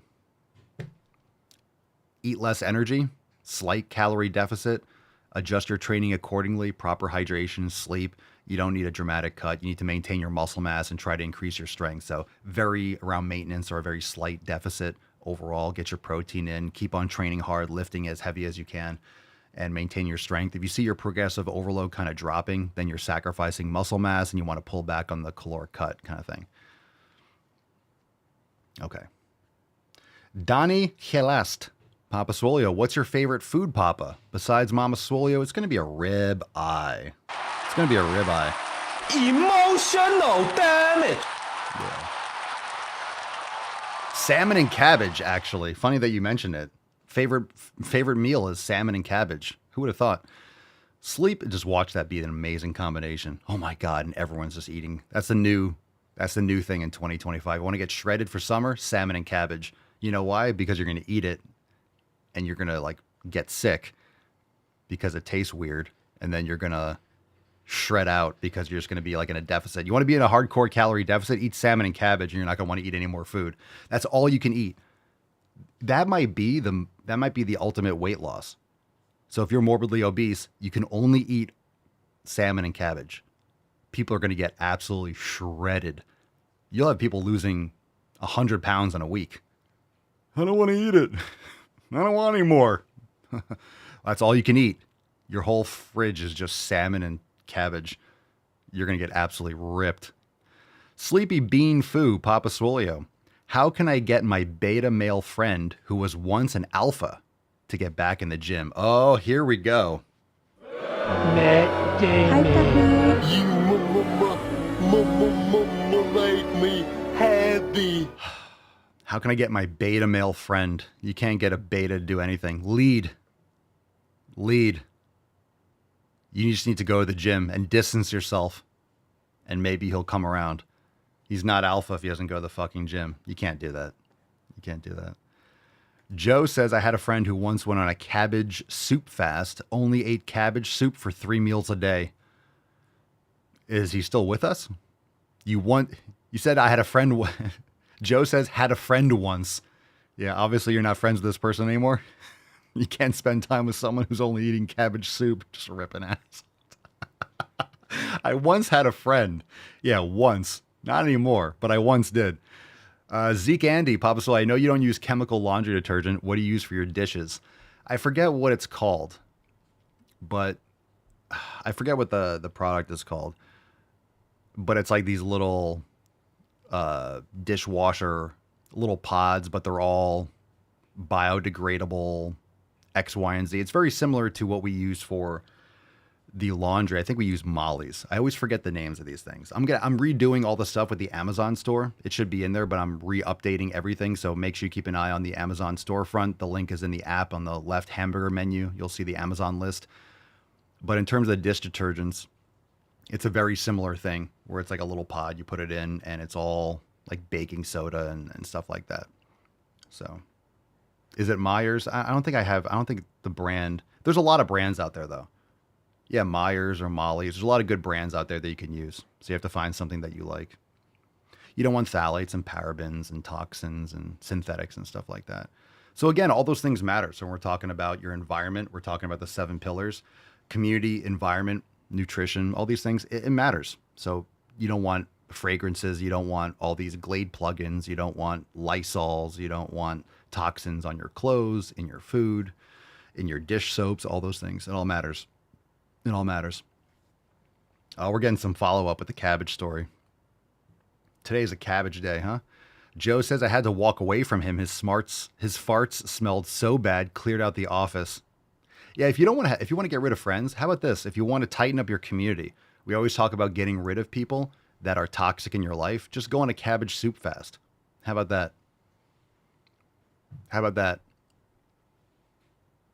Speaker 13: Eat less energy, slight calorie deficit, adjust your training accordingly, proper hydration, sleep. You don't need a dramatic cut. You need to maintain your muscle mass and try to increase your strength. So very around maintenance or a very slight deficit overall. Get your protein in, keep on training hard, lifting as heavy as you can, and maintain your strength. If you see your progressive overload kind of dropping, then you're sacrificing muscle mass and you want to pull back on the caloric cut kind of thing. Okay. Donnie Celeste, Papa Swolio, what's your favorite food, Papa? Besides Mama Swolio, it's going to be a rib eye. It's going to be a rib eye.
Speaker 11: Emotional damage.
Speaker 13: Yeah. Salmon and cabbage, actually. Funny that you mentioned it. Favorite meal is salmon and cabbage. Who would have thought? Sleep, just watch that be an amazing combination. Oh my God, and everyone's just eating. That's the new thing in 2025. I want to get shredded for summer, salmon and cabbage. You know why? Because you're going to eat it and you're going to like get sick because it tastes weird. And then you're going to shred out because you're just going to be like in a deficit. You want to be in a hardcore calorie deficit, eat salmon and cabbage, and you're not going to want to eat any more food. That's all you can eat. That might be the ultimate weight loss. So if you're morbidly obese, you can only eat salmon and cabbage. People are going to get absolutely shredded. You'll have people losing 100 pounds in a week. I don't want to eat it. I don't want any more. That's all you can eat. Your whole fridge is just salmon and cabbage. You're going to get absolutely ripped. Sleepy Bean Foo, Papa Swolio. How can I get my beta male friend who was once an alpha to get back in the gym? Oh, here we go.
Speaker 11: Matt Damon. You make me happy.
Speaker 13: How can I get my beta male friend? You can't get a beta to do anything. Lead. You just need to go to the gym and distance yourself, and maybe he'll come around. He's not alpha if he doesn't go to the fucking gym. You can't do that. Joe says, I had a friend who once went on a cabbage soup fast, only ate cabbage soup for 3 meals a day. Is he still with us? You said I had a friend. Joe says, had a friend once. Yeah, obviously you're not friends with this person anymore. You can't spend time with someone who's only eating cabbage soup, just ripping ass. I once had a friend. Yeah, once. Not anymore, but I once did. Zeke Andy, Papa Soul, I know you don't use chemical laundry detergent. What do you use for your dishes? I forget what it's called, but I forget what the product is called. But it's like these little dishwasher little pods, but they're all biodegradable X, Y, and Z. It's very similar to what we use for the laundry. I think we use Molly's. I always forget the names of these things. I'm redoing all the stuff with the Amazon store. It should be in there, but I'm re-updating everything. So make sure you keep an eye on the Amazon storefront. The link is in the app on the left hamburger menu. You'll see the Amazon list. But in terms of the dish detergents, it's a very similar thing where it's like a little pod. You put it in and it's all like baking soda and stuff like that. So is it Myers? I don't think the brand. There's a lot of brands out there though. Yeah, Myers or Molly's. There's a lot of good brands out there that you can use. So you have to find something that you like. You don't want phthalates and parabens and toxins and synthetics and stuff like that. So again, all those things matter. So when we're talking about your environment, we're talking about the 7 pillars, community, environment, nutrition, all these things, it matters. So you don't want fragrances. You don't want all these Glade plugins. You don't want Lysols. You don't want toxins on your clothes, in your food, in your dish soaps, all those things. It all matters. It all matters. We're getting some follow-up with the cabbage story. Today's a cabbage day, huh? Joe says I had to walk away from him. His farts smelled so bad, cleared out the office. Yeah, if you want to get rid of friends, how about this? If you want to tighten up your community, we always talk about getting rid of people that are toxic in your life. Just go on a cabbage soup fast. How about that?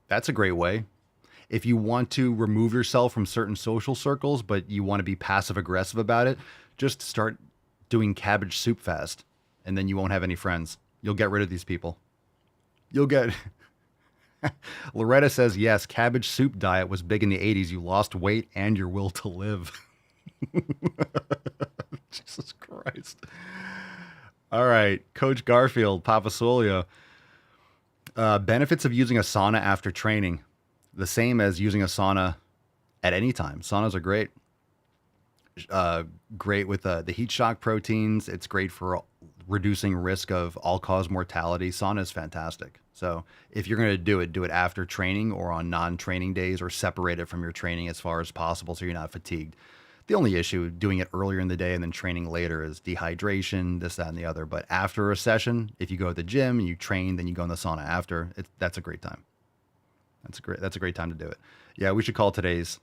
Speaker 13: That's a great way. If you want to remove yourself from certain social circles, but you want to be passive aggressive about it, just start doing cabbage soup fast, and then you won't have any friends. You'll get rid of these people. You'll get Loretta says, yes, cabbage soup diet was big in the 80s. You lost weight and your will to live. Jesus Christ. All right. Coach Garfield, Papa Solio. Benefits of using a sauna after training. The same as using a sauna at any time. Saunas are great. Great with the heat shock proteins. It's great for reducing risk of all-cause mortality. Sauna is fantastic. So if you're going to do it after training or on non-training days, or separate it from your training as far as possible so you're not fatigued. The only issue doing it earlier in the day and then training later is dehydration, this, that, and the other. But after a session, if you go to the gym and you train, then you go in the sauna after, that's a great time. That's a great time to do it. Yeah, we should call today's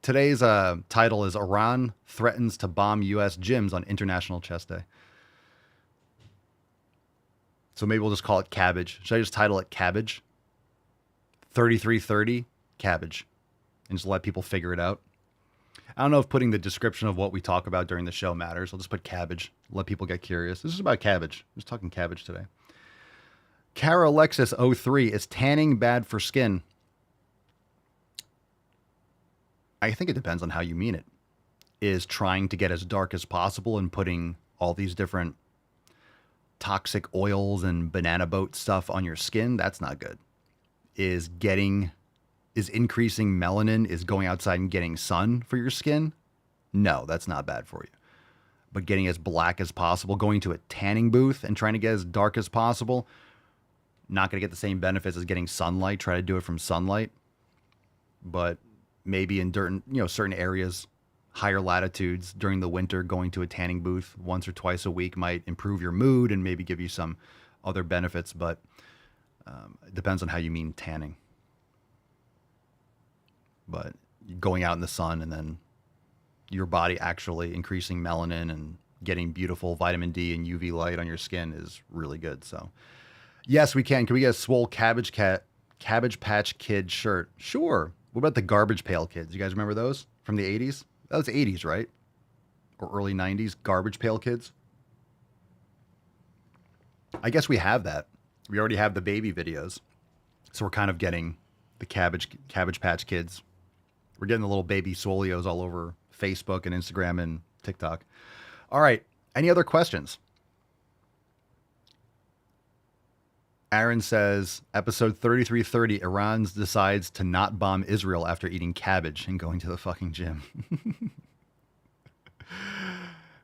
Speaker 13: title is Iran threatens to bomb U.S. gyms on International Chest Day. So maybe we'll just call it Cabbage. Should I just title it Cabbage? 3330 Cabbage. And just let people figure it out. I don't know if putting the description of what we talk about during the show matters. I'll just put Cabbage. Let people get curious. This is about cabbage. I'm just talking cabbage today. Cara Alexis 03, is tanning bad for skin? I think it depends on how you mean it. Is trying to get as dark as possible and putting all these different toxic oils and banana boat stuff on your skin? That's not good. Is increasing melanin, is going outside and getting sun for your skin? No, that's not bad for you. But getting as black as possible, going to a tanning booth and trying to get as dark as possible, not going to get the same benefits as getting sunlight. Try to do it from sunlight. But maybe in certain areas, higher latitudes during the winter, going to a tanning booth once or twice a week might improve your mood and maybe give you some other benefits. But it depends on how you mean tanning. But going out in the sun and then your body actually increasing melanin and getting beautiful vitamin D and UV light on your skin is really good. So yes, we can. Can we get a Swole Cabbage Patch Kid shirt? Sure. What about the Garbage Pail Kids? You guys remember those from the 80s? That was 80s, right? Or early 90s? Garbage Pail Kids? I guess we have that. We already have the baby videos. So we're kind of getting the Cabbage Patch Kids. We're getting the little baby Swolios all over Facebook and Instagram and TikTok. All right. Any other questions? Aaron says, episode 3330, Iran decides to not bomb Israel after eating cabbage and going to the fucking gym.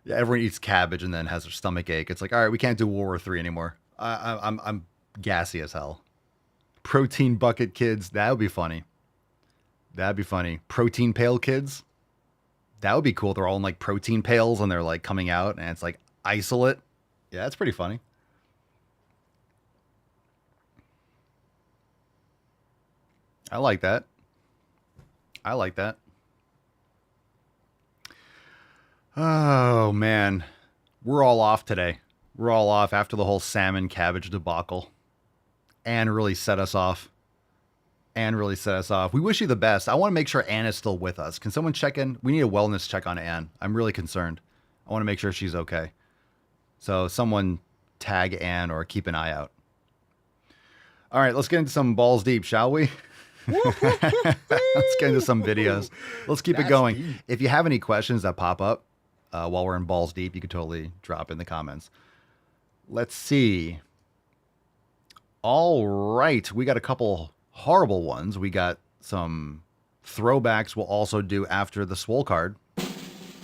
Speaker 13: Yeah, everyone eats cabbage and then has their stomach ache. It's like, all right, we can't do World War III anymore. I'm gassy as hell. Protein bucket kids, that would be funny. That'd be funny. Protein pail kids, that would be cool. They're all in like protein pails and they're like coming out and it's like isolate. Yeah, that's pretty funny. I like that. I like that. Oh, man. We're all off today. We're all off after the whole salmon cabbage debacle. Anne really set us off. We wish you the best. I want to make sure Anne is still with us. Can someone check in? We need a wellness check on Anne. I'm really concerned. I want to make sure she's okay. So someone tag Anne or keep an eye out. All right, let's get into some balls deep, shall we? Let's get into some videos. Let's keep it going. Deep. If you have any questions that pop up while we're in balls deep, you could totally drop in the comments. Let's see. All right. We got a couple horrible ones. We got some throwbacks we'll also do after the Swole card.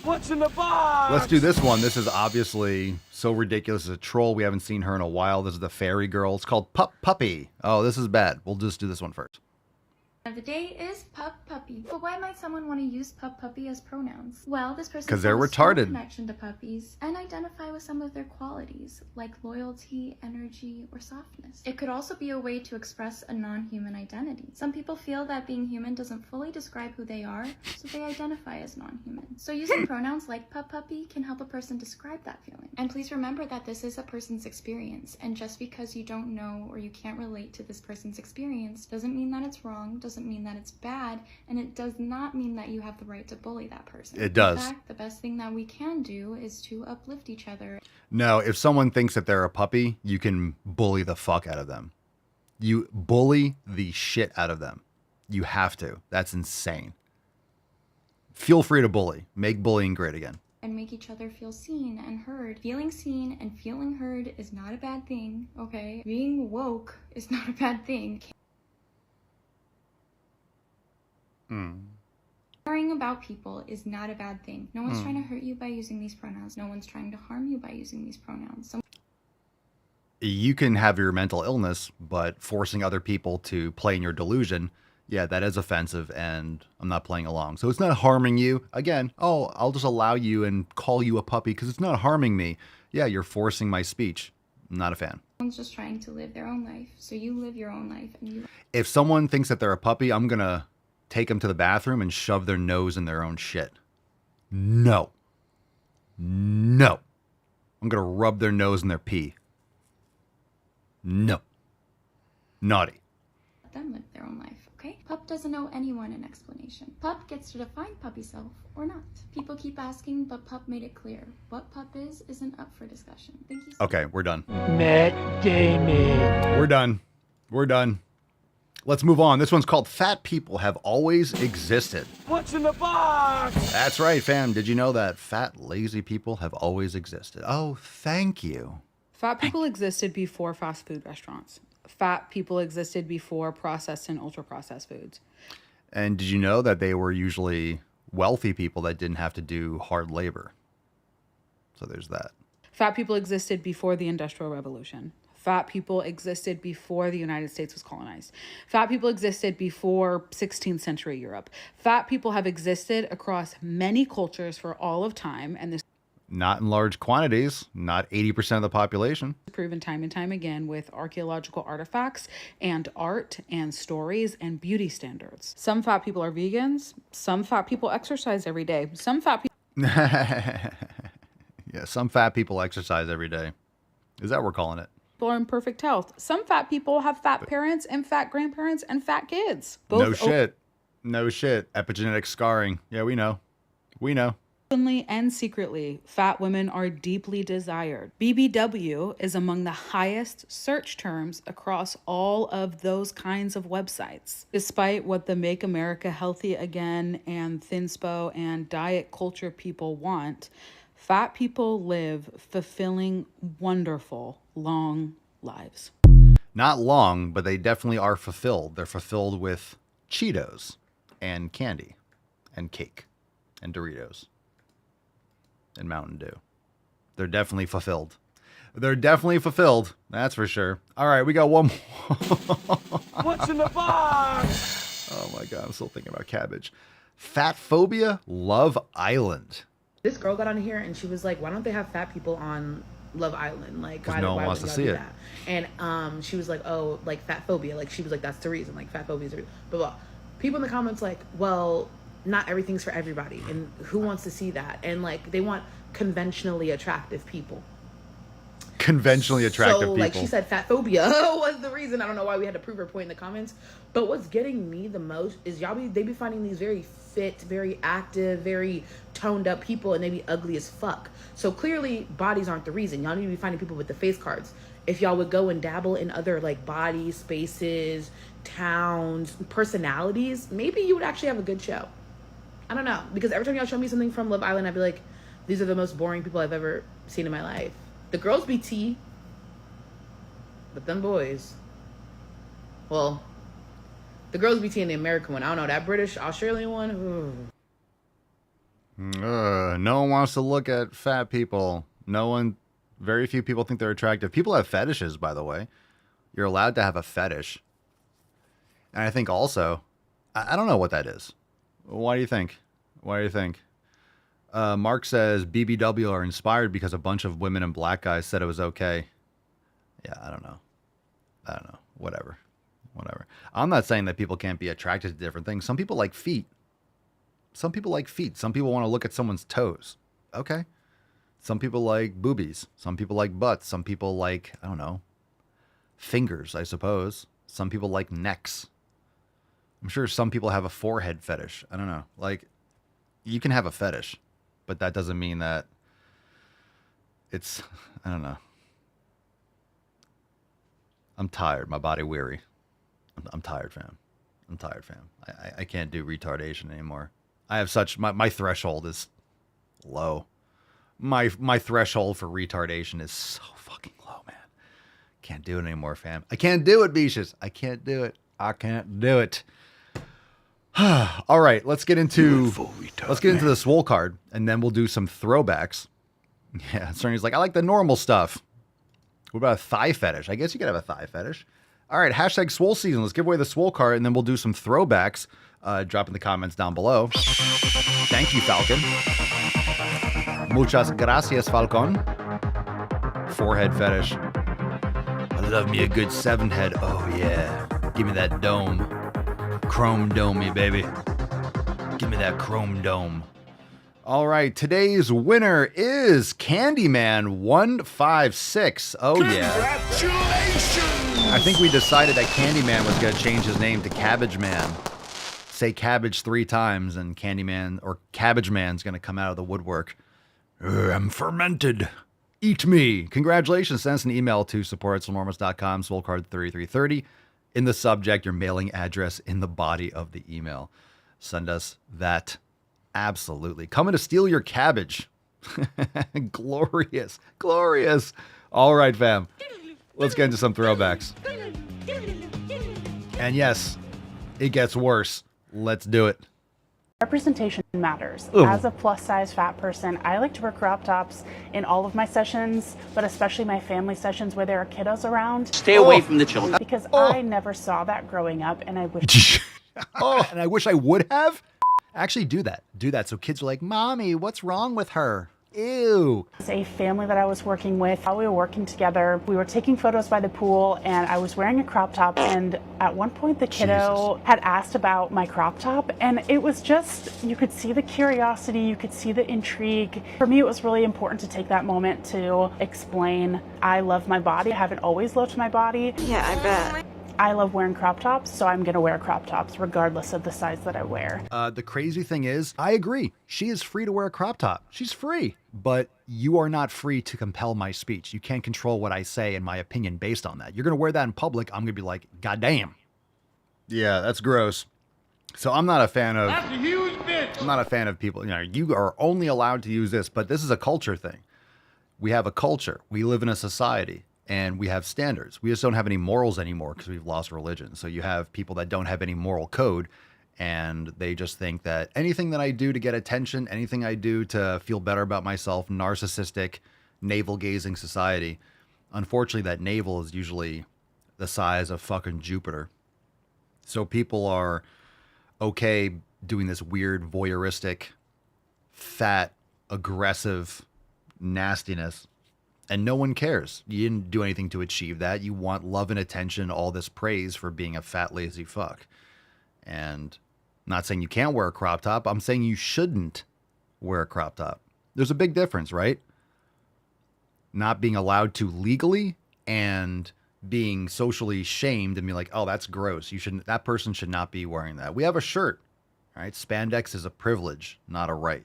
Speaker 11: What's in the box?
Speaker 13: Let's do this one. This is obviously so ridiculous. It's a troll. We haven't seen her in a while. This is the fairy girl. It's called Puppy. Oh, this is bad. We'll just do this one first.
Speaker 9: Of the day is puppy. But why might someone want to use puppy as pronouns? Well, this person
Speaker 13: because they're
Speaker 9: has a
Speaker 13: retarded
Speaker 9: connection to puppies and identify with some of their qualities like loyalty, energy, or softness. It could also be a way to express a non-human identity. Some people feel that being human doesn't fully describe who they are, so they identify as non-human. So using pronouns like puppy can help a person describe that feeling. And please remember that this is a person's experience, and just because you don't know or you can't relate to this person's experience doesn't mean that it's wrong, doesn't mean that it's bad, and it does not mean that you have the right to bully that person.
Speaker 13: It does.
Speaker 9: In fact, the best thing that we can do is to uplift each other.
Speaker 13: No, if someone thinks that they're a puppy, you can bully the fuck out of them. You bully the shit out of them. You have to. That's insane. Feel free to bully. Make bullying great again.
Speaker 9: And make each other feel seen and heard. Feeling seen and feeling heard is not a bad thing, okay? Being woke is not a bad thing. Caring about people is not a bad thing. No one's trying to hurt you by using these pronouns. No one's trying to harm you by using these pronouns.
Speaker 13: You can have your mental illness, but forcing other people to play in your delusion, yeah, that is offensive, and I'm not playing along. So it's not harming you. Again, oh, I'll just allow you and call you a puppy because it's not harming me. Yeah, you're forcing my speech. I'm not a fan.
Speaker 9: Someone's just trying to live their own life. So you live your own life. And you. If
Speaker 13: someone thinks that they're a puppy, I'm going to take them to the bathroom and shove their nose in their own shit. No. No. I'm going to rub their nose in their pee. No. Naughty.
Speaker 9: Let them live their own life, okay? Pup doesn't owe anyone an explanation. Pup gets to define puppy self or not. People keep asking, but Pup made it clear. What Pup is isn't up for discussion. Thank you.
Speaker 13: Okay, we're done.
Speaker 11: Matt Damon.
Speaker 13: We're done. We're done. Let's move on. This one's called Fat People Have Always Existed.
Speaker 11: What's in the box?
Speaker 13: That's right, fam. Did you know that fat, lazy people have always existed? Oh, thank you.
Speaker 16: Fat people existed before fast food restaurants. Fat people existed before processed and ultra-processed foods.
Speaker 13: And did you know that they were usually wealthy people that didn't have to do hard labor? So there's that.
Speaker 16: Fat people existed before the Industrial Revolution. Fat people existed before the United States was colonized. Fat people existed before 16th century Europe. Fat people have existed across many cultures for all of time, and this
Speaker 13: not in large quantities, not 80% of the population.
Speaker 16: Proven time and time again with archaeological artifacts and art and stories and beauty standards. Some fat people are vegans. Some fat people exercise every day. Some fat people...
Speaker 13: Yeah, some fat people exercise every day. Is that what we're calling it?
Speaker 16: People are in perfect health. Some fat people have fat parents and fat grandparents and fat kids.
Speaker 13: No shit. No shit. Epigenetic scarring. Yeah, we know. We know.
Speaker 16: Openly and secretly, fat women are deeply desired. BBW is among the highest search terms across all of those kinds of websites. Despite what the Make America Healthy Again and Thinspo and diet culture people want, fat people live fulfilling, wonderful, long lives.
Speaker 13: Not long, but they definitely are fulfilled. They're fulfilled with Cheetos and candy and cake and Doritos and Mountain Dew. They're definitely fulfilled. They're definitely fulfilled. That's for sure. All right, we got one more.
Speaker 11: What's in the box?
Speaker 13: Oh my God, I'm still thinking about Cabbage. Fat Phobia Love Island.
Speaker 17: This girl got on here and she was like, why don't they have fat people on Love Island? Like, why,
Speaker 13: no one
Speaker 17: why
Speaker 13: wants
Speaker 17: would
Speaker 13: to see
Speaker 17: y'all
Speaker 13: it.
Speaker 17: do that? And she was like, oh, like fat phobia. Like, she was like, that's the reason. Like, fat phobia is the reason. Blah, blah. People in the comments like, well, not everything's for everybody. And who wants to see that? And like, they want conventionally attractive people.
Speaker 13: Conventionally attractive
Speaker 17: people.
Speaker 13: people.
Speaker 17: Like she said, fat phobia was the reason. I don't know why we had to prove her point in the comments. But what's getting me the most is they be finding these very fit, very active, very toned up people, and they be ugly as fuck. So clearly bodies aren't the reason. Y'all need to be finding people with the face cards. If y'all would go and dabble in other like bodies, spaces, towns, personalities, maybe you would actually have a good show. I don't know. Because every time y'all show me something from Love Island, I'd be like, these are the most boring people I've ever seen in my life. The girls be tea, but them boys, well, the girls be tea in the American one. I don't know, that British, Australian one, ooh.
Speaker 13: No one wants to look at fat people. Very few people think they're attractive. People have fetishes, by the way. You're allowed to have a fetish. And I think also, I don't know what that is. Why do you think? Why do you think? Mark says BBW are inspired because a bunch of women and black guys said it was okay. Yeah, I don't know. Whatever. I'm not saying that people can't be attracted to different things. Some people like feet. Some people want to look at someone's toes. Okay. Some people like boobies. Some people like butts. Some people like, I don't know, fingers, I suppose. Some people like necks. I'm sure some people have a forehead fetish. I don't know. Like, you can have a fetish, but that doesn't mean that it's, I don't know. I'm tired. My body weary. I'm tired, fam. I'm tired, fam. I can't do retardation anymore. I have such my threshold is low. My threshold for retardation is so fucking low, man. Can't do it anymore, fam. I can't do it, Beaches. I can't do it. I can't do it. All right, let's get into the Swole card, and then we'll do some throwbacks. Yeah, Cerny's like, I like the normal stuff. What about a thigh fetish? I guess you could have a thigh fetish. All right, hashtag Swole season. Let's give away the Swole card, and then we'll do some throwbacks. Drop in the comments down below. Thank you, Falcon. Muchas gracias, Falcon. Forehead fetish. I love me a good 7 head. Oh, yeah. Give me that dome. Chrome domey, baby. Give me that chrome dome. All right, today's winner is Candyman156. Oh, yeah. Congratulations! I think we decided that Candyman was going to change his name to Cabbage Man. Say Cabbage 3 times, and Candyman or Cabbage Man's going to come out of the woodwork. I'm fermented. Eat me. Congratulations. Send us an email to support@swolenormous.com, swolecard3330. In the subject, your mailing address in the body of the email. Send us that. Absolutely. Coming to steal your cabbage. Glorious. Glorious. All right, fam. Let's get into some throwbacks. And yes, it gets worse. Let's do it.
Speaker 18: Representation matters.
Speaker 13: Ooh.
Speaker 18: As a plus-size fat person, I like to wear crop tops in all of my sessions, but especially my family sessions where there are kiddos around.
Speaker 19: Stay away from the children.
Speaker 18: Because I never saw that growing up, and I wish.
Speaker 13: And I wish I would have. Actually, do that. Do that. So kids are like, Mommy, what's wrong with her? Ew.
Speaker 18: It's a family that I was working with. While we were working together, we were taking photos by the pool, and I was wearing a crop top, and at one point the kiddo had asked about my crop top, and it was just, you could see the curiosity, you could see the intrigue. For me, it was really important to take that moment to explain I love my body. I haven't always loved my body.
Speaker 20: Yeah, I bet.
Speaker 18: I love wearing crop tops, so I'm going to wear crop tops regardless of the size that I wear.
Speaker 13: The crazy thing is, I agree. She is free to wear a crop top. She's free. But you are not free to compel my speech. You can't control what I say and my opinion based on that. You're going to wear that in public. I'm going to be like, God damn. Yeah, that's gross. So I'm not a fan of... That's a huge bitch. I'm not a fan of people. You know, you are only allowed to use this, but this is a culture thing. We have a culture. We live in a society. And we have standards. We just don't have any morals anymore because we've lost religion. So you have people that don't have any moral code, and they just think that anything that I do to get attention, anything I do to feel better about myself, narcissistic, navel-gazing society. Unfortunately, that navel is usually the size of fucking Jupiter. So people are okay doing this weird, voyeuristic, fat, aggressive nastiness. And no one cares. You didn't do anything to achieve that. You want love and attention, all this praise for being a fat, lazy fuck. And I'm not saying you can't wear a crop top. I'm saying you shouldn't wear a crop top. There's a big difference, right? Not being allowed to legally and being socially shamed and be like, oh, that's gross. You shouldn't. That person should not be wearing that. We have a shirt, right? Spandex is a privilege, not a right.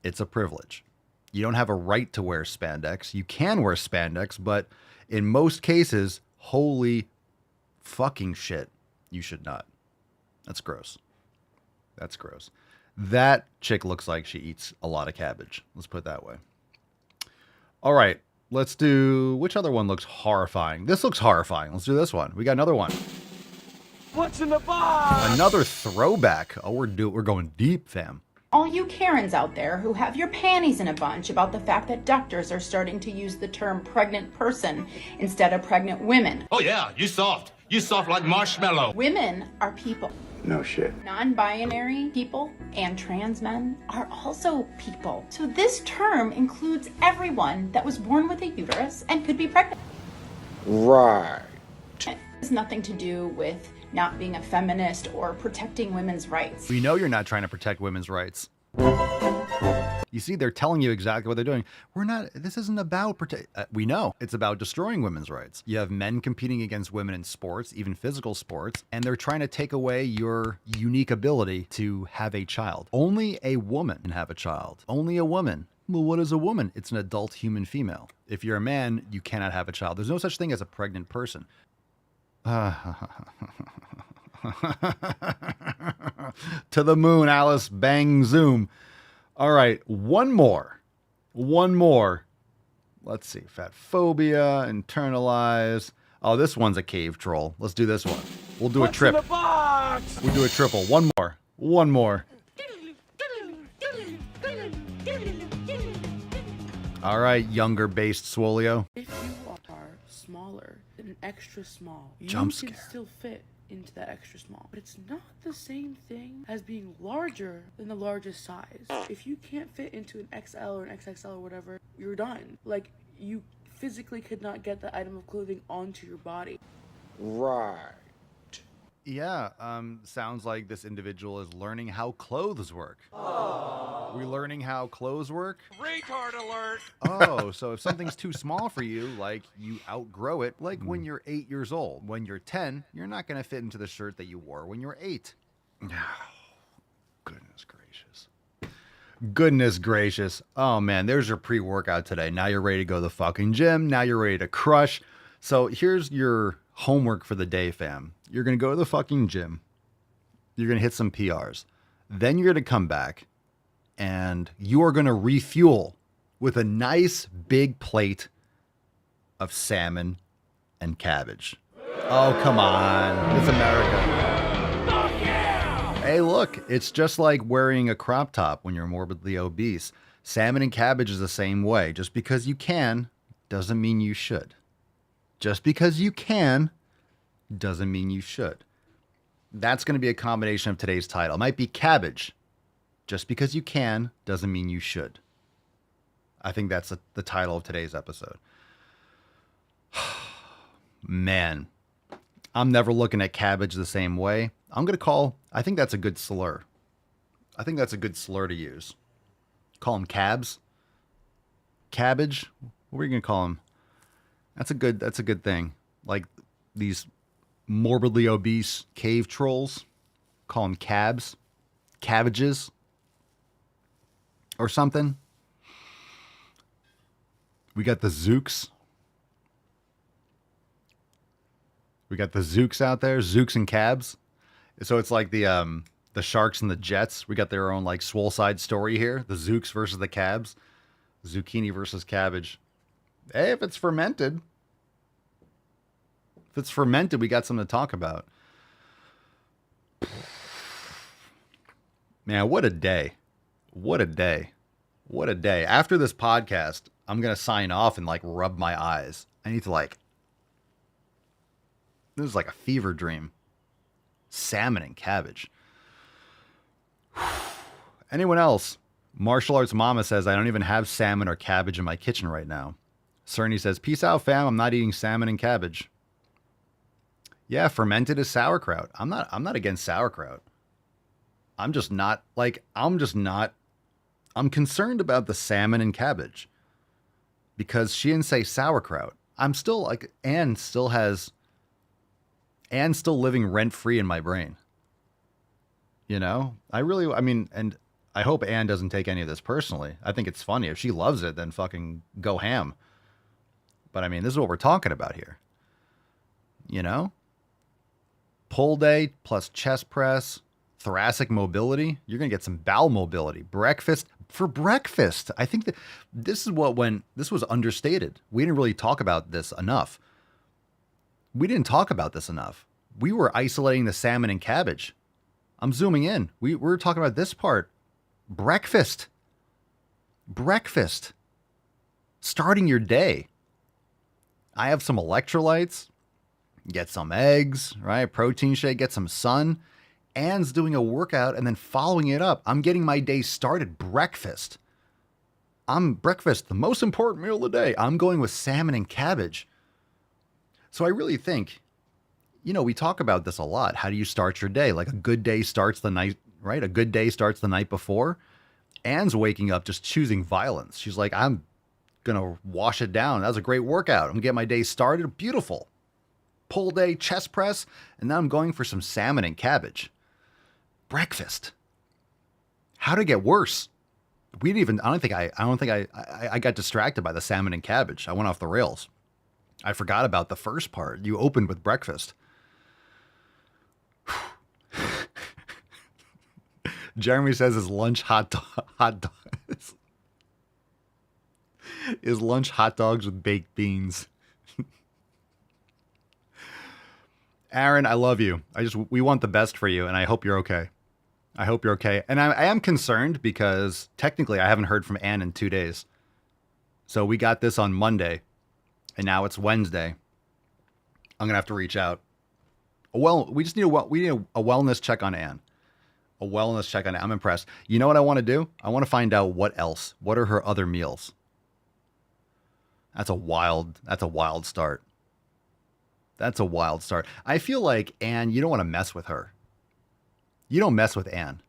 Speaker 13: It's a privilege. You don't have a right to wear spandex. You can wear spandex, but in most cases, holy fucking shit, you should not. That's gross. That's gross. That chick looks like she eats a lot of cabbage. Let's put it that way. All right, let's do, which other one looks horrifying? This looks horrifying. Let's do this one. We got another one.
Speaker 11: What's in the box?
Speaker 13: Another throwback. Oh, we're going deep, fam.
Speaker 21: All you Karens out there who have your panties in a bunch about the fact that doctors are starting to use the term pregnant person instead of pregnant women.
Speaker 22: Oh yeah, you soft. You soft like marshmallow.
Speaker 21: Women are people.
Speaker 22: No shit.
Speaker 21: Non-binary people and trans men are also people. So this term includes everyone that was born with a uterus and could be pregnant.
Speaker 10: Right.
Speaker 21: It has nothing to do with not being a feminist or protecting women's rights.
Speaker 13: We know you're not trying to protect women's rights. You see, they're telling you exactly what they're doing. This isn't about we know it's about destroying women's rights. You have men competing against women in sports, even physical sports, and they're trying to take away your unique ability to have a child. Only a woman can have a child. Only a woman. Well, what is a woman? It's an adult human female. If you're a man, you cannot have a child. There's no such thing as a pregnant person. To the moon, Alice. Bang, zoom. All right, one more. Let's see. Fat phobia, internalize. Oh, this one's a cave troll. Let's do this one. We'll do a trip.
Speaker 11: In the box?
Speaker 13: We'll do a triple. One more. All right, younger based Swolio.
Speaker 17: If you are smaller than an extra small, you
Speaker 13: Jump
Speaker 17: can
Speaker 13: scare.
Speaker 17: still fit into that extra small. But it's not the same thing as being larger than the largest size. If you can't fit into an XL or an XXL or whatever, you're done. Like, you physically could not get the item of clothing onto your body.
Speaker 10: Right.
Speaker 13: Yeah, sounds like this individual is learning how clothes work. Oh. We learning how clothes work?
Speaker 11: Retard alert!
Speaker 13: Oh, so if something's too small for you, like you outgrow it, like when you're 8 years old. When you're 10, you're not going to fit into the shirt that you wore when you were 8. Goodness gracious. Oh man, there's your pre-workout today. Now you're ready to go to the fucking gym. Now you're ready to crush. So here's your homework for the day, fam. You're going to go to the fucking gym. You're going to hit some PRs. Then you're going to come back and you are going to refuel with a nice big plate of salmon and cabbage. Oh, come on. It's America. Hey, look, it's just like wearing a crop top when you're morbidly obese. Salmon and cabbage is the same way. Just because you can doesn't mean you should. Just because you can doesn't mean you should. That's going to be a combination of today's title. It might be cabbage. Just because you can doesn't mean you should. I think that's the title of today's episode. Man, I'm never looking at cabbage the same way. I think that's a good slur. I think that's a good slur to use. Call them cabs. Cabbage. What are you going to call them? That's a good thing. Like these morbidly obese cave trolls. Call them cabs. Cabbages. Or something. We got the Zooks. We got the Zooks out there. Zooks and cabs. So it's like the Sharks and the Jets. We got their own like Swole side story here. The Zooks versus the cabs. Zucchini versus cabbage. Hey, if it's fermented. If it's fermented, we got something to talk about. Man, what a day. What a day. What a day. After this podcast, I'm going to sign off and like rub my eyes. I need to like... This is like a fever dream. Salmon and cabbage. Anyone else? Martial Arts Mama says, I don't even have salmon or cabbage in my kitchen right now. Cerny says, peace out, fam. I'm not eating salmon and cabbage. Yeah, fermented is sauerkraut. I'm not against sauerkraut. I'm concerned about the salmon and cabbage. Because she didn't say sauerkraut. I'm still like, Anne's still living rent-free in my brain. You know? And I hope Anne doesn't take any of this personally. I think it's funny. If she loves it, then fucking go ham. But I mean, this is what we're talking about here. You know? Pull day plus chest press, thoracic mobility. You're going to get some bowel mobility. Breakfast. For breakfast. I think that this was understated. We didn't really talk about this enough. We were isolating the salmon and cabbage. I'm zooming in. We're talking about this part. Breakfast. Starting your day. I have some electrolytes. Get some eggs, right? Protein shake, get some sun. Anne's doing a workout and then following it up. I'm getting my day started. Breakfast. The most important meal of the day. I'm going with salmon and cabbage. So I really think, we talk about this a lot. How do you start your day? Like a good day starts the night, right? A good day starts the night before. Anne's waking up just choosing violence. She's like, I'm going to wash it down. That was a great workout. I'm going to get my day started. Beautiful. Pull day, chest press. And now I'm going for some salmon and cabbage. Breakfast. How to get worse? I don't think I got distracted by the salmon and cabbage. I went off the rails. I forgot about the first part. You opened with breakfast. Jeremy says his lunch hot dogs. His lunch hot dogs with baked beans. Aaron, I love you. We want the best for you, and I hope you're okay. I hope you're okay. And I am concerned because technically I haven't heard from Ann in 2 days. So we got this on Monday, and now it's Wednesday. I'm gonna have to reach out. We just need a wellness check on Ann. A wellness check on Ann. I'm impressed. You know what I want to do? I want to find out what else. What are her other meals? That's a wild start. That's a wild start. I feel like Ann, you don't want to mess with her. You don't mess with Ann.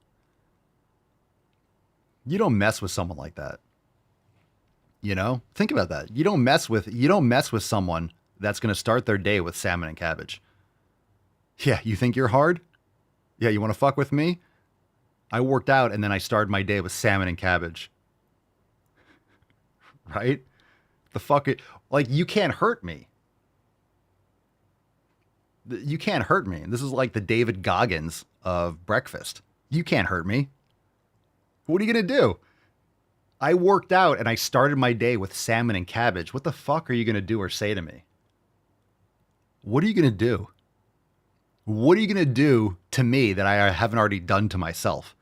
Speaker 13: You don't mess with someone like that. You know? Think about that. You don't mess with someone that's going to start their day with salmon and cabbage. Yeah, you think you're hard? Yeah, you want to fuck with me? I worked out and then I started my day with salmon and cabbage. Right? The fuck it. Like, you can't hurt me. You can't hurt me. This is like the David Goggins of breakfast. You can't hurt me. What are you going to do? I worked out and I started my day with salmon and cabbage. What the fuck are you going to do or say to me? What are you going to do? What are you going to do to me that I haven't already done to myself?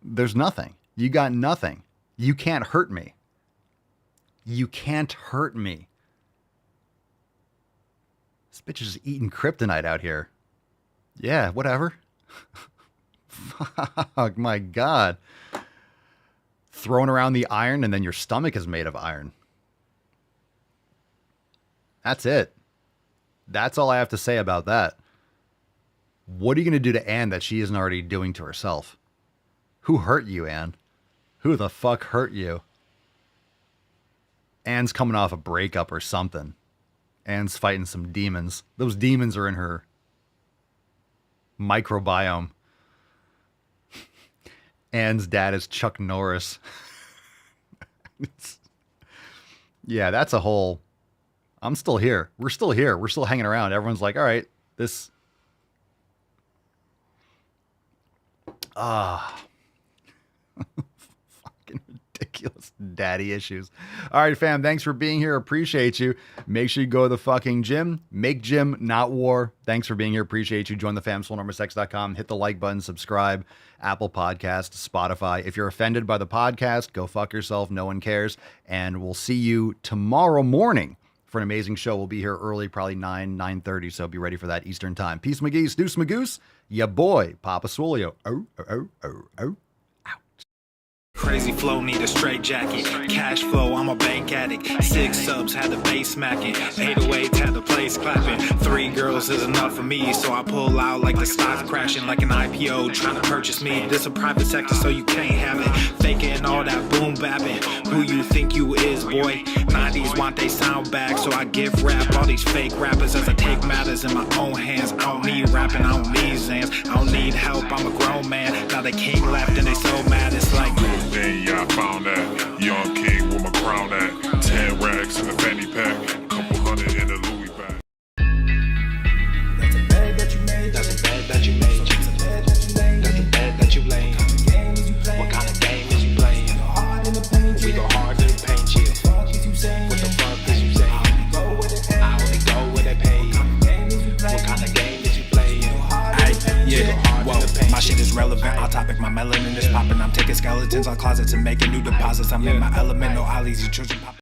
Speaker 13: There's nothing. You got nothing. You can't hurt me. You can't hurt me. This bitch is eating kryptonite out here. Yeah, whatever. Fuck, my God. Throwing around the iron and then your stomach is made of iron. That's it. That's all I have to say about that. What are you going to do to Ann that she isn't already doing to herself? Who hurt you, Ann? Who the fuck hurt you? Ann's coming off a breakup or something. Ann's fighting some demons. Those demons are in her microbiome. Ann's dad is Chuck Norris. Yeah, that's a whole... I'm still here. We're still here. We're still hanging around. Everyone's like, all right, this... Fucking ridiculous daddy issues. All right, fam, thanks for being here. Appreciate you. Make sure you go to the fucking gym. Make gym, not war. Thanks for being here. Appreciate you. Join the fam, swolenormousx.com. Hit the like button, subscribe, Apple Podcast, Spotify. If you're offended by the podcast, go fuck yourself. No one cares. And we'll see you tomorrow morning for an amazing show. We'll be here early, probably 9:30, so be ready for that Eastern time. Peace, McGee's, deuce, Magoose, ya boy, Papa Swolio. Out.
Speaker 2: Crazy flow, need a straight jacket. Cash flow, I'm a bank addict. 6 subs, had the bass smacking. 808s, had the place clapping. 3 girls is enough for me, so I pull out like the stock's crashing. Like an IPO, trying to purchase me. This a private sector, so you can't have it. Faking all that boom bapping. Who you think you is, boy? 90s want they sound back, so I gift rap all these fake rappers as I take matters in my own hands. I don't need rapping, I don't need Zans. I don't need help, I'm a grown man. Now they king left and they so mad, it's like...
Speaker 19: Then yeah, I found that young king with my crown at 10 racks in the fanny pack, couple hundred in the Louis bag.
Speaker 2: That's a bed that you made. That's a bed that you made. That's a bed that you laid. That's a bed that you laid. What kind of game is you playing? We go hard in the paint, yeah. What the fuck is you saying? I only go where they pay. What kind of game is you playing? Yeah, whoa, my shit is relevant, on topic, my melanin is popping. I'm taking skeletons on closets and making new deposits. I'm in my element, no ollies, you children pop.